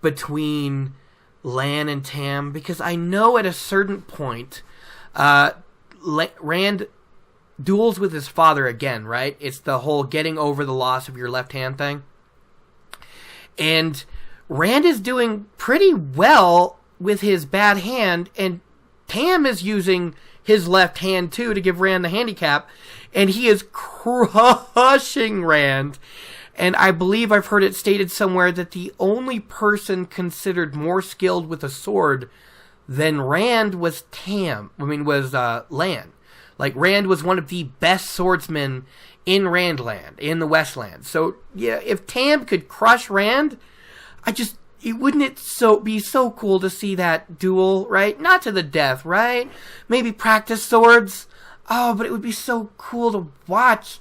between Lan and Tam? Because I know at a certain point, Rand duels with his father again, right? It's the whole getting over the loss of your left hand thing. And Rand is doing pretty well with his bad hand, and Tam is using his left hand too to give Rand the handicap, and he is crushing Rand. And I believe I've heard it stated somewhere that the only person considered more skilled with a sword than Rand was Lan. Like, Rand was one of the best swordsmen in Randland, in the Westland. So, yeah, if Tam could crush Rand, wouldn't it be so cool to see that duel, right? Not to the death, right? Maybe practice swords. Oh, but it would be so cool to watch.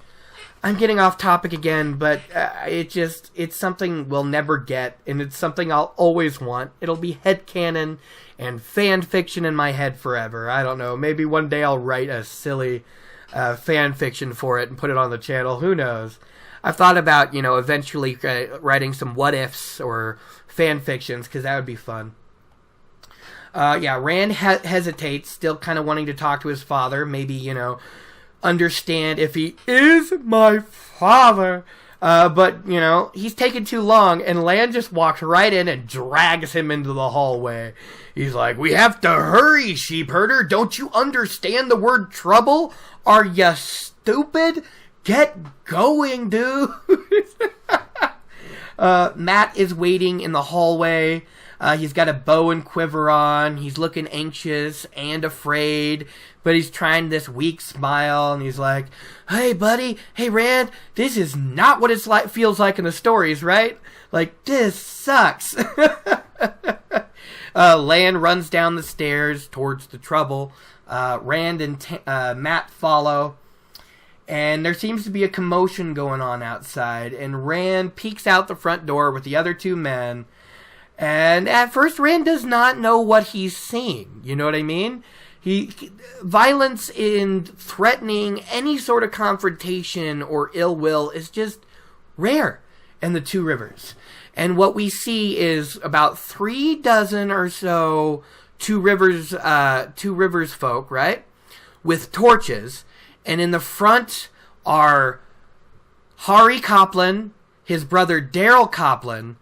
I'm getting off topic again, but it's something we'll never get, and it's something I'll always want. It'll be headcanon and fan fiction in my head forever. I don't know. Maybe one day I'll write a silly fan fiction for it and put it on the channel. Who knows? I've thought about, eventually writing some what ifs or fan fictions, because that would be fun. Rand hesitates, still kind of wanting to talk to his father. Maybe, understand if he is my father. But, he's taken too long, and Lan just walks right in and drags him into the hallway. He's like, "We have to hurry, sheep herder. Don't you understand the word trouble? Are you stupid? Get going, dude." Matt is waiting in the hallway. He's got a bow and quiver on. He's looking anxious and afraid, but he's trying this weak smile, and he's like, "Hey, buddy. Hey, Rand. This is not what it's like. Feels like in the stories, right? Like, this sucks." Lan runs down the stairs towards the trouble. Rand and Matt follow, and there seems to be a commotion going on outside, and Rand peeks out the front door with the other two men. And at first, Rand does not know what he's seeing. You know what I mean? Violence and threatening any sort of confrontation or ill will is just rare in the Two Rivers. And what we see is about 3 dozen or so Two Rivers folk, right? With torches. And in the front are Hari Copland, his brother Daryl Copland,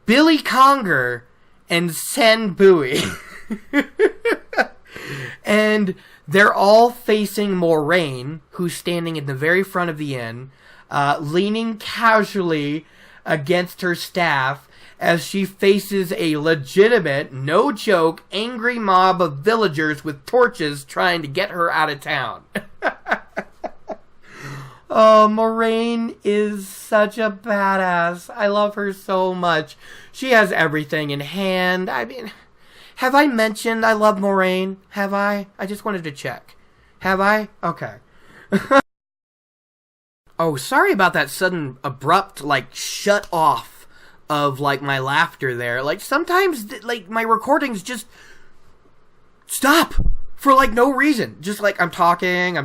Billy Conger, and Sen Bowie. And they're all facing Moraine, who's standing in the very front of the inn, leaning casually against her staff as she faces a legitimate, no joke, angry mob of villagers with torches trying to get her out of town. Oh, Moraine is such a badass. I love her so much. She has everything in hand. I mean, have I mentioned I love Moraine? Have I? I just wanted to check. Have I? Okay. Oh, sorry about that sudden abrupt, shut off of, my laughter there. Sometimes, my recordings just stop for, no reason. Just, I'm talking. I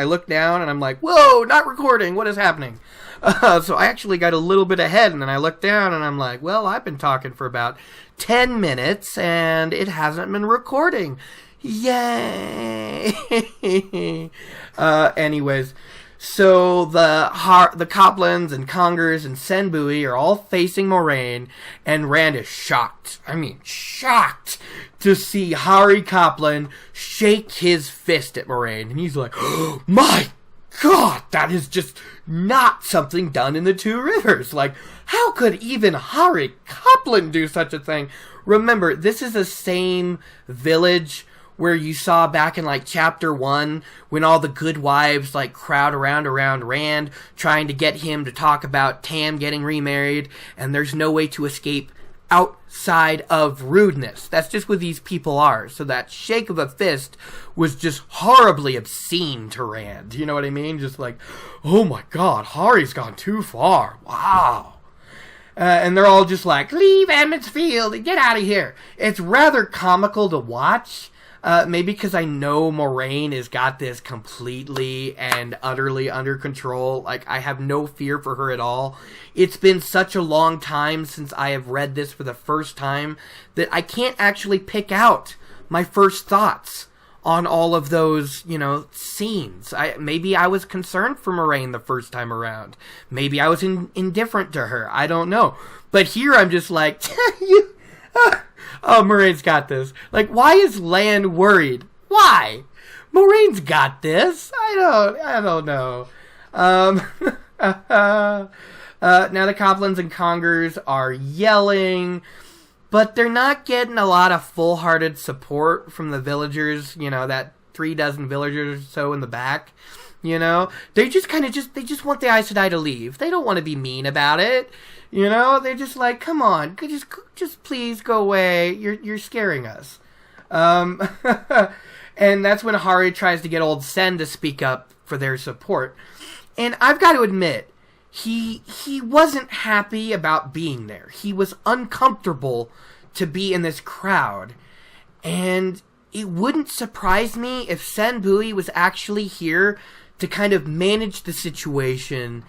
look down, and I'm like, whoa, not recording. What is happening? So I actually got a little bit ahead, and then I looked down, and I'm like, well, I've been talking for about 10 minutes, and it hasn't been recording. Yay! Anyways, so the Coplands and Congers and Sen Bowie are all facing Moraine, and Rand is shocked. I mean, shocked to see Hari Copland shake his fist at Moraine. And he's like, "Oh my God, that is just not something done in the Two Rivers. How could even Hari Copland do such a thing?" Remember, this is the same village where you saw back in chapter 1 when all the good wives crowd around Rand trying to get him to talk about Tam getting remarried, and there's no way to escape outside of rudeness. That's just what these people are. So that shake of a fist was just horribly obscene to Rand. You know what I mean? Just oh my God, Hari's gone too far. Wow. And they're all just leave Emmons Field and get out of here. It's rather comical to watch. Maybe because I know Moraine has got this completely and utterly under control. I have no fear for her at all. It's been such a long time since I have read this for the first time that I can't actually pick out my first thoughts on all of those, scenes. Maybe I was concerned for Moraine the first time around. Maybe I was indifferent to her. I don't know. But here I'm just oh, Moraine's got this. Why is Lan worried? Why? Moraine's got this. I don't know. Now the Coplands and Congers are yelling, but they're not getting a lot of full-hearted support from the villagers, that 3 dozen villagers or so in the back. They just they just want the Aes Sedai to leave. They don't want to be mean about it. They're just come on, just please go away. You're scaring us. And that's when Hari tries to get old Sen to speak up for their support. And I've got to admit, he wasn't happy about being there. He was uncomfortable to be in this crowd. And it wouldn't surprise me if Sen Bui was actually here to kind of manage the situation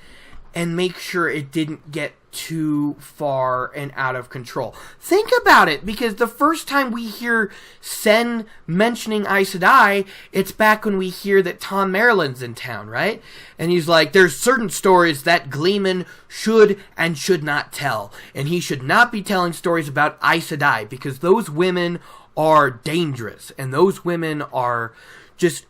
and make sure it didn't get too far and out of control. Think about it, because the first time we hear Sen mentioning Aes Sedai, it's back when we hear that Tom Maryland's in town, right? And he's like, there's certain stories that Gleeman should and should not tell, and he should not be telling stories about Aes Sedai, because those women are dangerous, and those women are just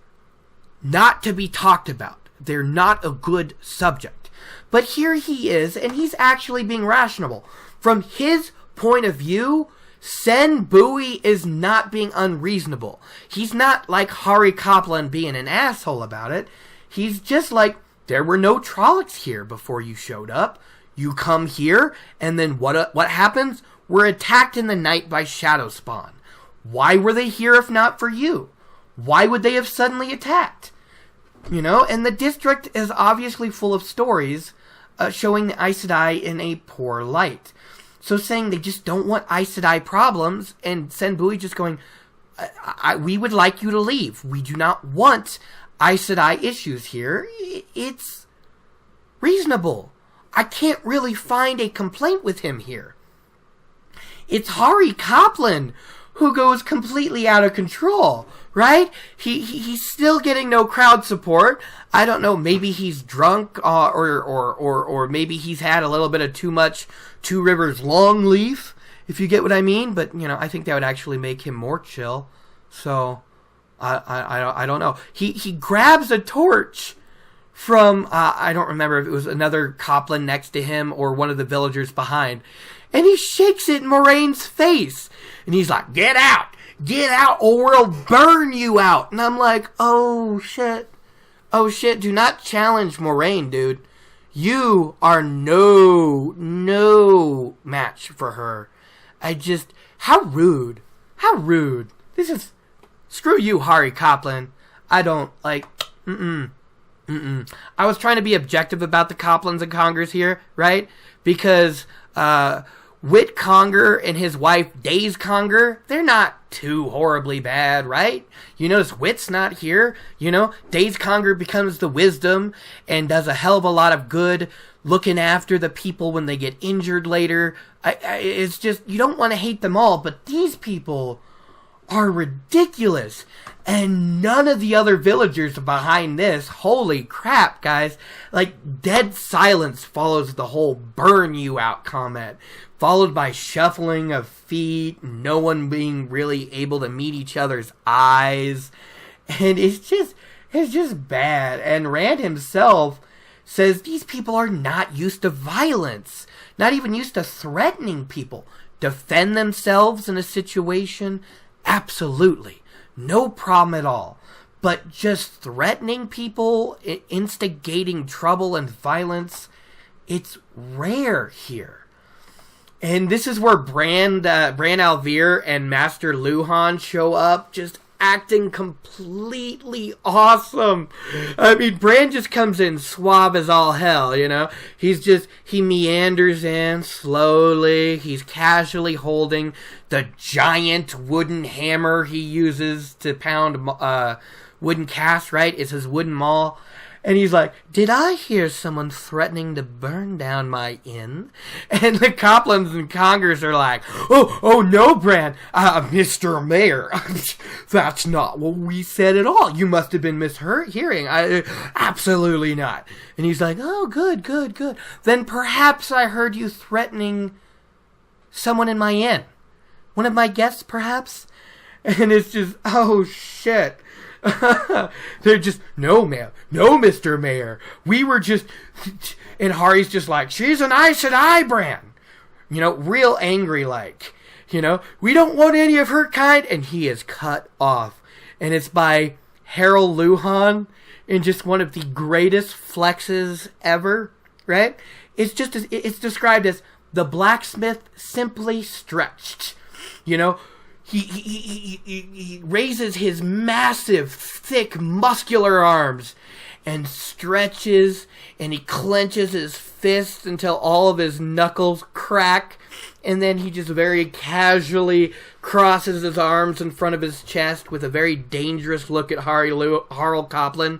not to be talked about. They're not a good subject. But here he is, and he's actually being rational. From his point of view, Sen Bui is not being unreasonable. He's not like Hari Kaplan being an asshole about it. He's just like, there were no Trollocs here before you showed up. You come here, and then what happens? We're attacked in the night by Shadow Spawn. Why were they here if not for you? Why would they have suddenly attacked? You know, and the district is obviously full of stories showing the Aes Sedai in a poor light. So saying they just don't want Aes Sedai problems, and Sen Bui just going, we would like you to leave. We do not want Aes Sedai issues here. It's reasonable. I can't really find a complaint with him here. It's Hari Kaplan who goes completely out of control, right? He's still getting no crowd support. I don't know, maybe he's drunk, or maybe he's had a little bit of too much Two Rivers Longleaf, if you get what I mean. But, you know, I think that would actually make him more chill. So, I don't know. He grabs a torch from, I don't remember if it was another Copland next to him or one of the villagers behind, and he shakes it in Moraine's face. And he's like, get out, or we'll burn you out. And I'm like, oh shit, do not challenge Moraine, dude. You are no match for her. How rude. This is, screw you, Hari Kaplan. I don't, like, I was trying to be objective about the Coplans and Congers here, right? Because, Whit Conger and his wife, Daze Conger, they're not too horribly bad, right? You notice Whit's not here, you know? Daze Conger becomes the wisdom and does a hell of a lot of good looking after the people when they get injured later. It's just, you don't want to hate them all, but these people are ridiculous. And none of the other villagers behind this, holy crap, guys. Like, dead silence follows the whole burn you out comment, followed by shuffling of feet, no one being really able to meet each other's eyes. And it's just bad. And Rand himself says these people are not used to violence, not even used to threatening people. Defend themselves in a situation? Absolutely. No problem at all. But just threatening people, instigating trouble and violence, it's rare here. And this is where Bran Alvear and Master Luhan show up, just acting completely awesome. I mean, Bran just comes in suave as all hell, you know? He meanders in slowly. He's casually holding the giant wooden hammer he uses to pound wooden casts, right? It's his wooden maul. And he's like, did I hear someone threatening to burn down my inn? And the Coplans and Congers are like, oh no, Bran, Mr. Mayor, that's not what we said at all. You must have been mishearing. Absolutely not. And he's like, oh, good. Then perhaps I heard you threatening someone in my inn. One of my guests, perhaps? And it's just, oh, shit. They're just, no, ma'am. No, Mr. Mayor. We were just... And Hari's just like, she's an Aes Sedai, Bran. You know, real angry like. You know, we don't want any of her kind. And he is cut off. And it's by Harold Luhan in just one of the greatest flexes ever, right? It's described as the blacksmith simply stretched. You know, he raises his massive, thick, muscular arms, and stretches, and he clenches his fists until all of his knuckles crack, and then he just very casually crosses his arms in front of his chest with a very dangerous look at Hari Copland,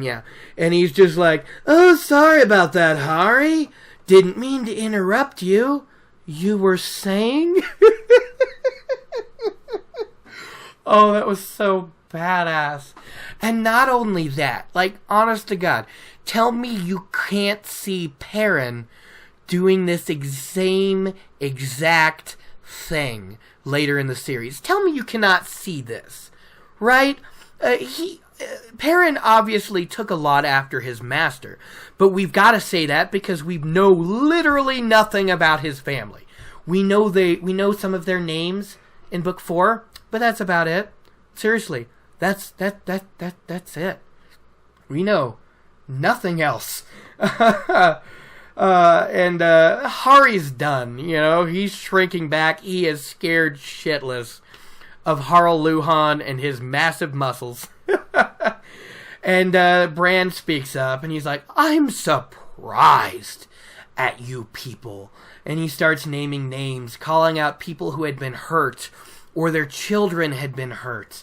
yeah. And he's just like, "Oh, sorry about that, Hari. Didn't mean to interrupt you. You were saying?" Oh, that was so badass. And not only that, like, honest to God, tell me you can't see Perrin doing this same exact thing later in the series. Tell me you cannot see this, right? Perrin obviously took a lot after his master, but we've got to say that because we know literally nothing about his family. We know some of their names in book 4, but that's about it. Seriously, that's it. We know nothing else. And Hari's done, he's shrinking back. He is scared shitless of Harl Luhan and his massive muscles. And Bran speaks up and he's like, "I'm surprised at you people." And he starts naming names, calling out people who had been hurt or their children had been hurt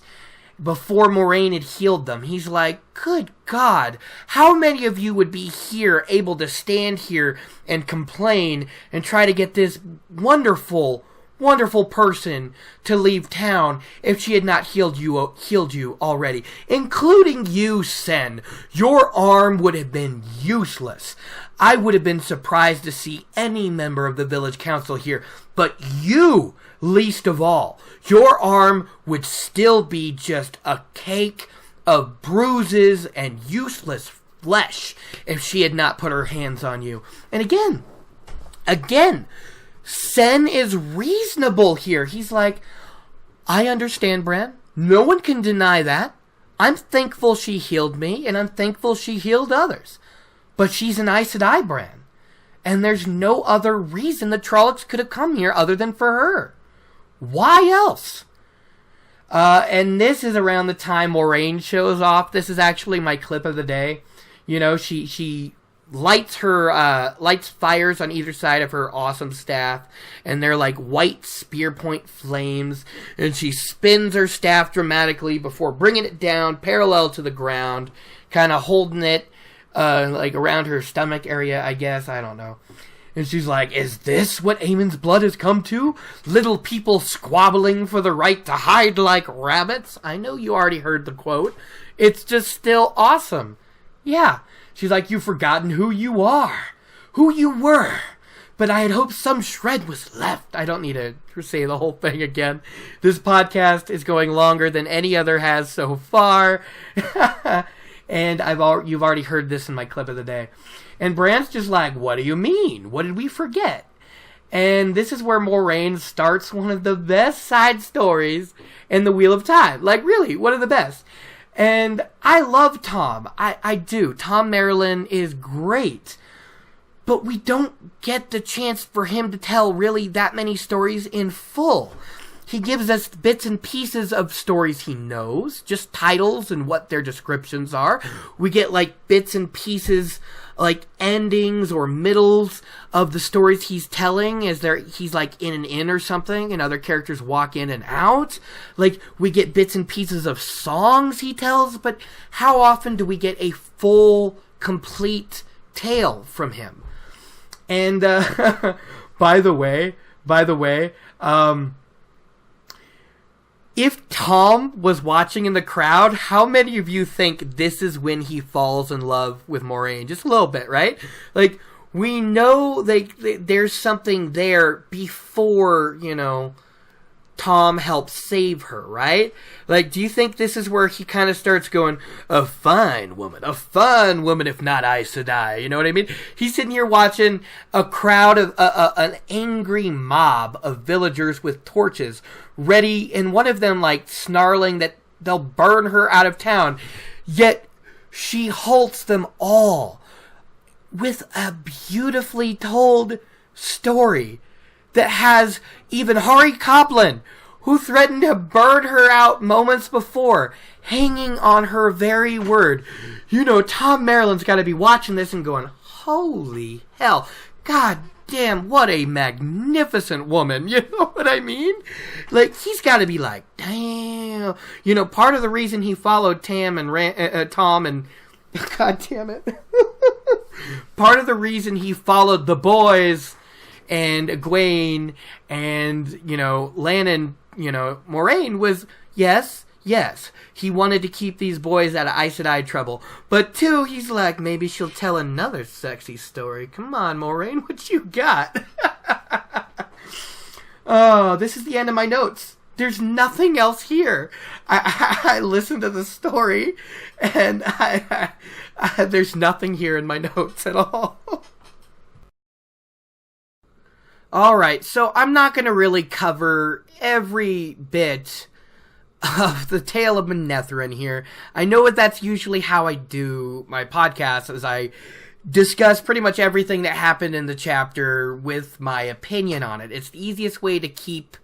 before Moraine had healed them. He's like, "Good God, how many of you would be here able to stand here and complain and try to get this wonderful, wonderful person to leave town if she had not healed you already, including you, Sen. Your arm would have been useless. I would have been surprised to see any member of the village council here, but you, least of all. Your arm would still be just a cake of bruises and useless flesh if she had not put her hands on you." And again, Sen is reasonable here. He's like, "I understand, Bran. No one can deny that. I'm thankful she healed me, and I'm thankful she healed others. But she's an Aes Sedai, Bran. And there's no other reason the Trollocs could have come here other than for her. Why else?" And this is around the time Moraine shows off. This is actually my clip of the day. She lights fires on either side of her awesome staff, and they're like white spear point flames, and she spins her staff dramatically before bringing it down parallel to the ground, kind of holding it like around her stomach area, I guess. I don't know. And she's like, "Is this what Aemon's blood has come to? Little people squabbling for the right to hide like rabbits?" I know you already heard the quote. It's just still awesome. Yeah. She's like, "You've forgotten who you are, who you were. But I had hoped some shred was left." I don't need to say the whole thing again. This podcast is going longer than any other has so far. And you've already heard this in my clip of the day. And Bran's just like, "What do you mean? What did we forget?" And this is where Moraine starts one of the best side stories in the Wheel of Time. Like, really, one of the best. And I love Tom. I do. Tom Marilyn is great. But we don't get the chance for him to tell really that many stories in full. He gives us bits and pieces of stories he knows, just titles and what their descriptions are. We get like bits and pieces, like endings or middles of the stories he's telling as he's like in an inn or something and other characters walk in and out. Like, we get bits and pieces of songs he tells, but how often do we get a full, complete tale from him? And by the way, if Tom was watching in the crowd, how many of you think this is when he falls in love with Moraine? Just a little bit, right? Like, we know there's something there before, Tom helps save her, right? Like, do you think this is where he kind of starts going, a fine woman if not Aes Sedai, you know what I mean? He's sitting here watching a crowd of, an angry mob of villagers with torches, ready, and one of them, like, snarling that they'll burn her out of town, yet she halts them all with a beautifully told story that has even Hari Copland, who threatened to burn her out moments before, hanging on her very word. You know, Tom Maryland's got to be watching this and going, holy hell, god damn, what a magnificent woman, you know what I mean? Like, he's got to be like, damn. You know, part of the reason he followed Tom and god damn it. Part of the reason he followed the boys and Egwene and, you know, Lannon, you know, Moraine was, yes, he wanted to keep these boys out of Aes Sedai trouble. But two, he's like, maybe she'll tell another sexy story. Come on, Moraine, what you got? Oh, this is the end of my notes. There's nothing else here. I listened to the story, and there's nothing here in my notes at all. Alright, so I'm not going to really cover every bit of the tale of Manetheren here. I know that's usually how I do my podcast, as I discuss pretty much everything that happened in the chapter with my opinion on it. It's the easiest way to keep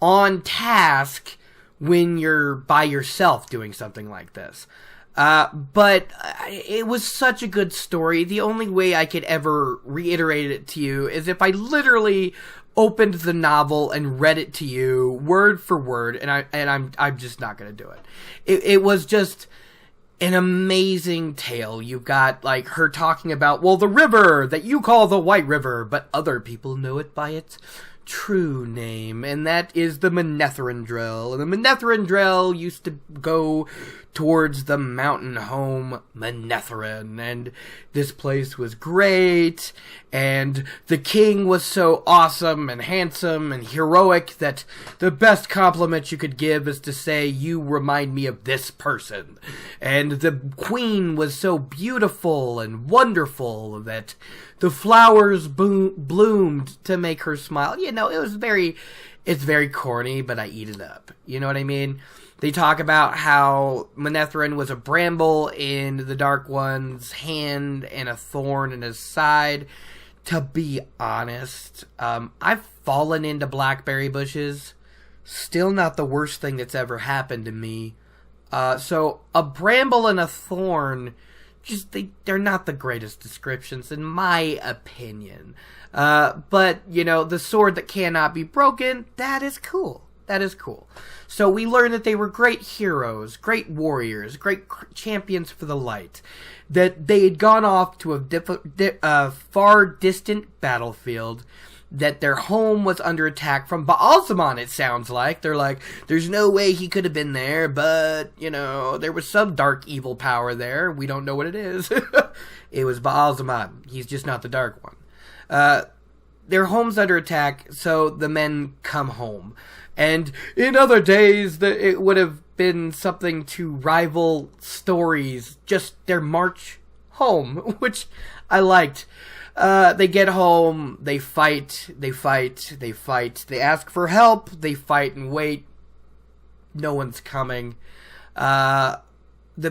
on task when you're by yourself doing something like this. But it was such a good story. The only way I could ever reiterate it to you is if I literally opened the novel and read it to you word for word, and I'm just not gonna do it. It was just an amazing tale. You've got, like, her talking about, well, the river that you call the White River, but other people know it by its true name, and that is the Manetheren. And the Manetheren used to go towards the mountain home Manetheren, and this place was great, and the king was so awesome and handsome and heroic that the best compliment you could give is to say, you remind me of this person. And the queen was so beautiful and wonderful that the flowers bloomed to make her smile. You know, it's very corny, but I eat it up. You know what I mean? They talk about how Manetheren was a bramble in the Dark One's hand and a thorn in his side. To be honest, I've fallen into blackberry bushes. Still not the worst thing that's ever happened to me. So a bramble and a thorn, they're not the greatest descriptions in my opinion. But, you know, the sword that cannot be broken, that is cool. That is cool. So we learn that they were great heroes, great warriors, great champions for the light. That they had gone off to a far distant battlefield. That their home was under attack from Baalzamon, it sounds like. They're like, there's no way he could have been there, but, you know, there was some dark evil power there. We don't know what it is. It was Baalzamon. He's just not the dark one. Their home's under attack, so the men come home. And in other days, it would have been something to rival stories, just their march home, which I liked. They get home, they fight, they ask for help, they fight and wait. No one's coming. The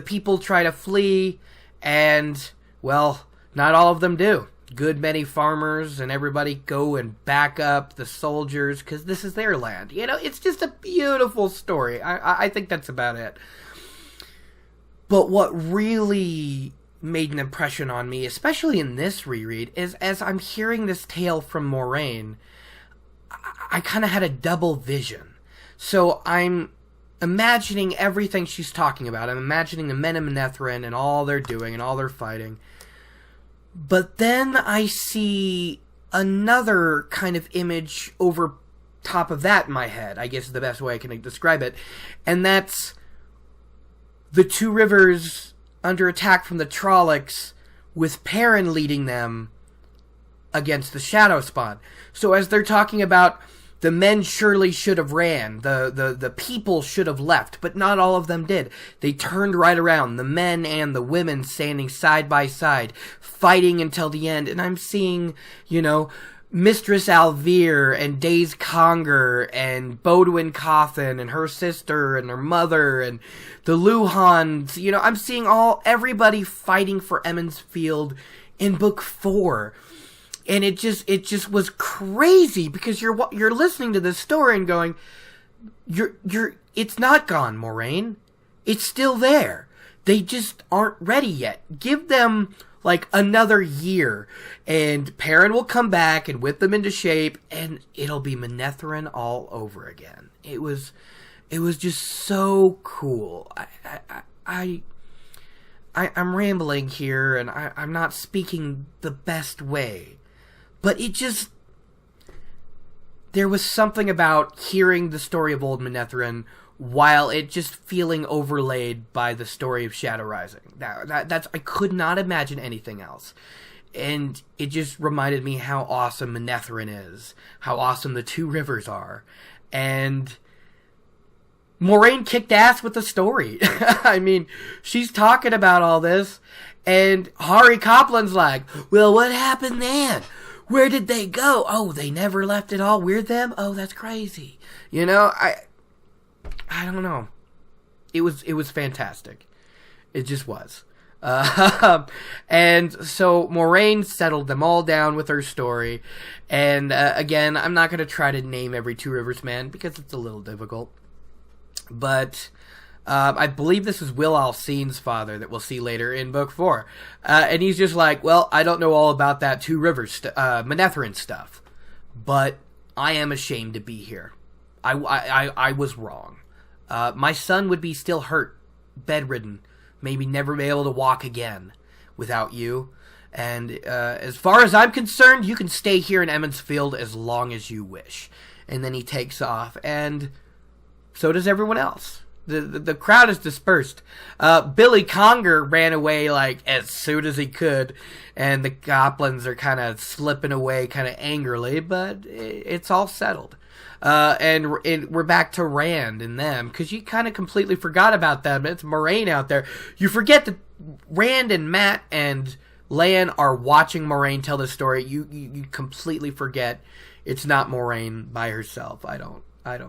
people try to flee, and, well, not all of them do. Good many farmers and everybody go and back up the soldiers because this is their land. You know, it's just a beautiful story. I think that's about it. But what really made an impression on me, especially in this reread, is as I'm hearing this tale from Moraine, I kind of had a double vision. So I'm imagining everything she's talking about. I'm imagining the men of Manetheren and all they're doing and all they're fighting. But then I see another kind of image over top of that in my head, I guess is the best way I can describe it. And that's the two rivers under attack from the Trollocs, with Perrin leading them against the Shadow Spawn. So as they're talking about, the men surely should have ran, the people should have left, but not all of them did. They turned right around, the men and the women standing side by side, fighting until the end. And I'm seeing, you know, Mistress Alvir and Daze Conger and Bodwin Cawthon and her sister and her mother and the Luhans. You know, I'm seeing everybody fighting for Emond's Field in book 4. And it just was crazy because you're listening to this story and going, it's not gone, Moraine. It's still there. They just aren't ready yet. Give them, like, another year, and Perrin will come back and whip them into shape, and it'll be Manetheren all over again. It was just so cool. I'm rambling here, and I'm not speaking the best way, but there was something about hearing the story of Old Manetheren while it just feeling overlaid by the story of Shadow Rising. That's I could not imagine anything else. And it just reminded me how awesome Manetheren is, how awesome the Two Rivers are. And Moraine kicked ass with the story. I mean, she's talking about all this, and Hari Copland's like, well, what happened then? Where did they go? Oh, they never left it all. We're them? Oh, that's crazy. You know, I don't know. It was fantastic. It just was. And so Moraine settled them all down with her story. And again, I'm not going to try to name every Two Rivers man because it's a little difficult. But I believe this is Will Alceen's father that we'll see later in Book 4. And he's just like, well, I don't know all about that Two Rivers, Manetheren stuff. But I am ashamed to be here. I was wrong. My son would be still hurt, bedridden, maybe never be able to walk again without you. And as far as I'm concerned, you can stay here in Emmons Field as long as you wish. And then he takes off, and so does everyone else. The crowd is dispersed. Billy Conger ran away like as soon as he could, and the goblins are kind of slipping away kind of angrily, but it's all settled. And we're back to Rand and them, because you kind of completely forgot about them. It's Moraine out there. You forget that Rand and Matt and Lan are watching Moraine tell the story. You completely forget it's not Moraine by herself. I don't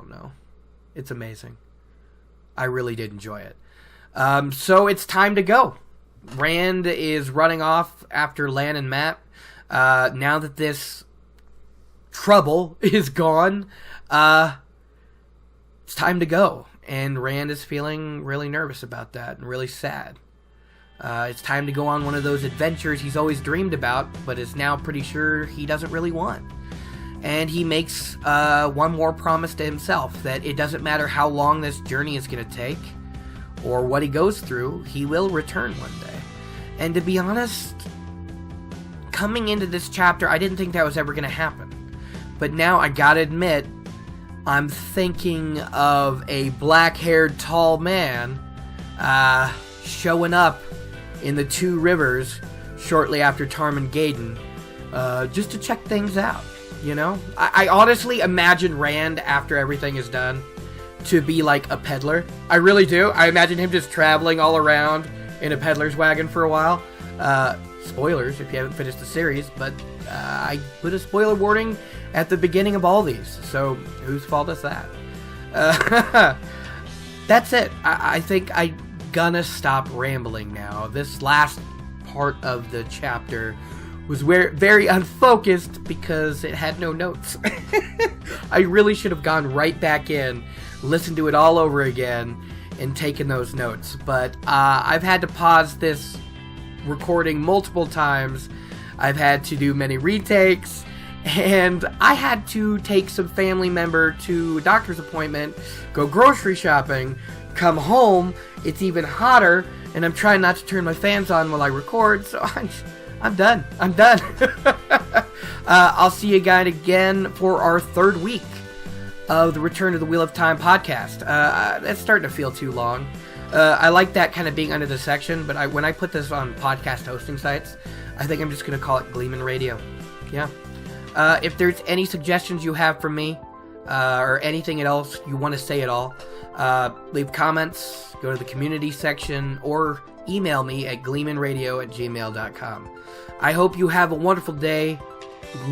know. It's amazing. I really did enjoy it. So it's time to go. Rand is running off after Lan and Matt. Now that this trouble is gone, it's time to go. And Rand is feeling really nervous about that and really sad. It's time to go on one of those adventures he's always dreamed about, but is now pretty sure he doesn't really want. And he makes one more promise to himself, that it doesn't matter how long this journey is going to take or what he goes through, he will return one day. And to be honest, coming into this chapter, I didn't think that was ever going to happen. But now I gotta admit, I'm thinking of a black-haired tall man showing up in the Two Rivers shortly after Tarman Gaden, just to check things out. You know, I honestly imagine Rand, after everything is done, to be like a peddler. I really do. I imagine him just traveling all around in a peddler's wagon for a while. Spoilers if you haven't finished the series, but I put a spoiler warning at the beginning of all these, so whose fault is that? That's it. I think I'm gonna stop rambling now. This last part of the chapter was very unfocused because it had no notes. I really should have gone right back in, listened to it all over again, and taken those notes. But I've had to pause this recording multiple times. I've had to do many retakes, and I had to take some family member to a doctor's appointment, go grocery shopping, come home, it's even hotter, and I'm trying not to turn my fans on while I record, so I'm done. I'll see you guys again for our third week of the Return to the Wheel of Time podcast. That's starting to feel too long. I like that kind of being under the section, but when I put this on podcast hosting sites, I think I'm just going to call it Gleeman Radio. Yeah. If there's any suggestions you have for me, or anything else you want to say at all, leave comments, go to the community section, or email me at gleemanradio@gmail.com. I hope you have a wonderful day,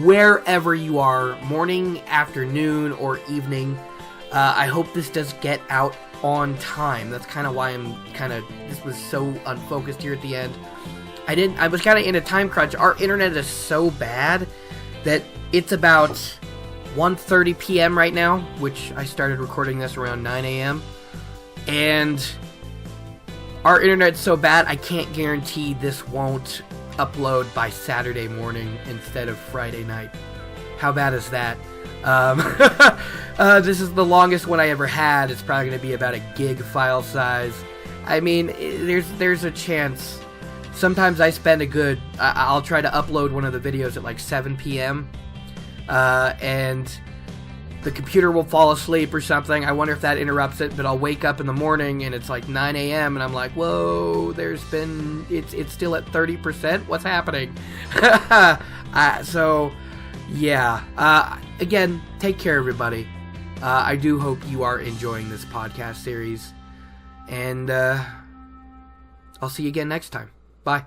wherever you are, morning, afternoon, or evening. I hope this does get out on time. That's kind of why this was so unfocused here at the end. I was kind of in a time crunch. Our internet is so bad that it's about 1:30 p.m. right now, which I started recording this around 9 a.m. And our internet's so bad, I can't guarantee this won't upload by Saturday morning instead of Friday night. How bad is that? This is the longest one I ever had. It's probably going to be about a gig file size. I mean, there's a chance. Sometimes I spend I'll try to upload one of the videos at like 7 p.m. And the computer will fall asleep or something. I wonder if that interrupts it, but I'll wake up in the morning and it's like 9 a.m. and I'm like, whoa, it's still at 30%? What's happening? So, yeah. Again, take care, everybody. I do hope you are enjoying this podcast series. And I'll see you again next time. Bye.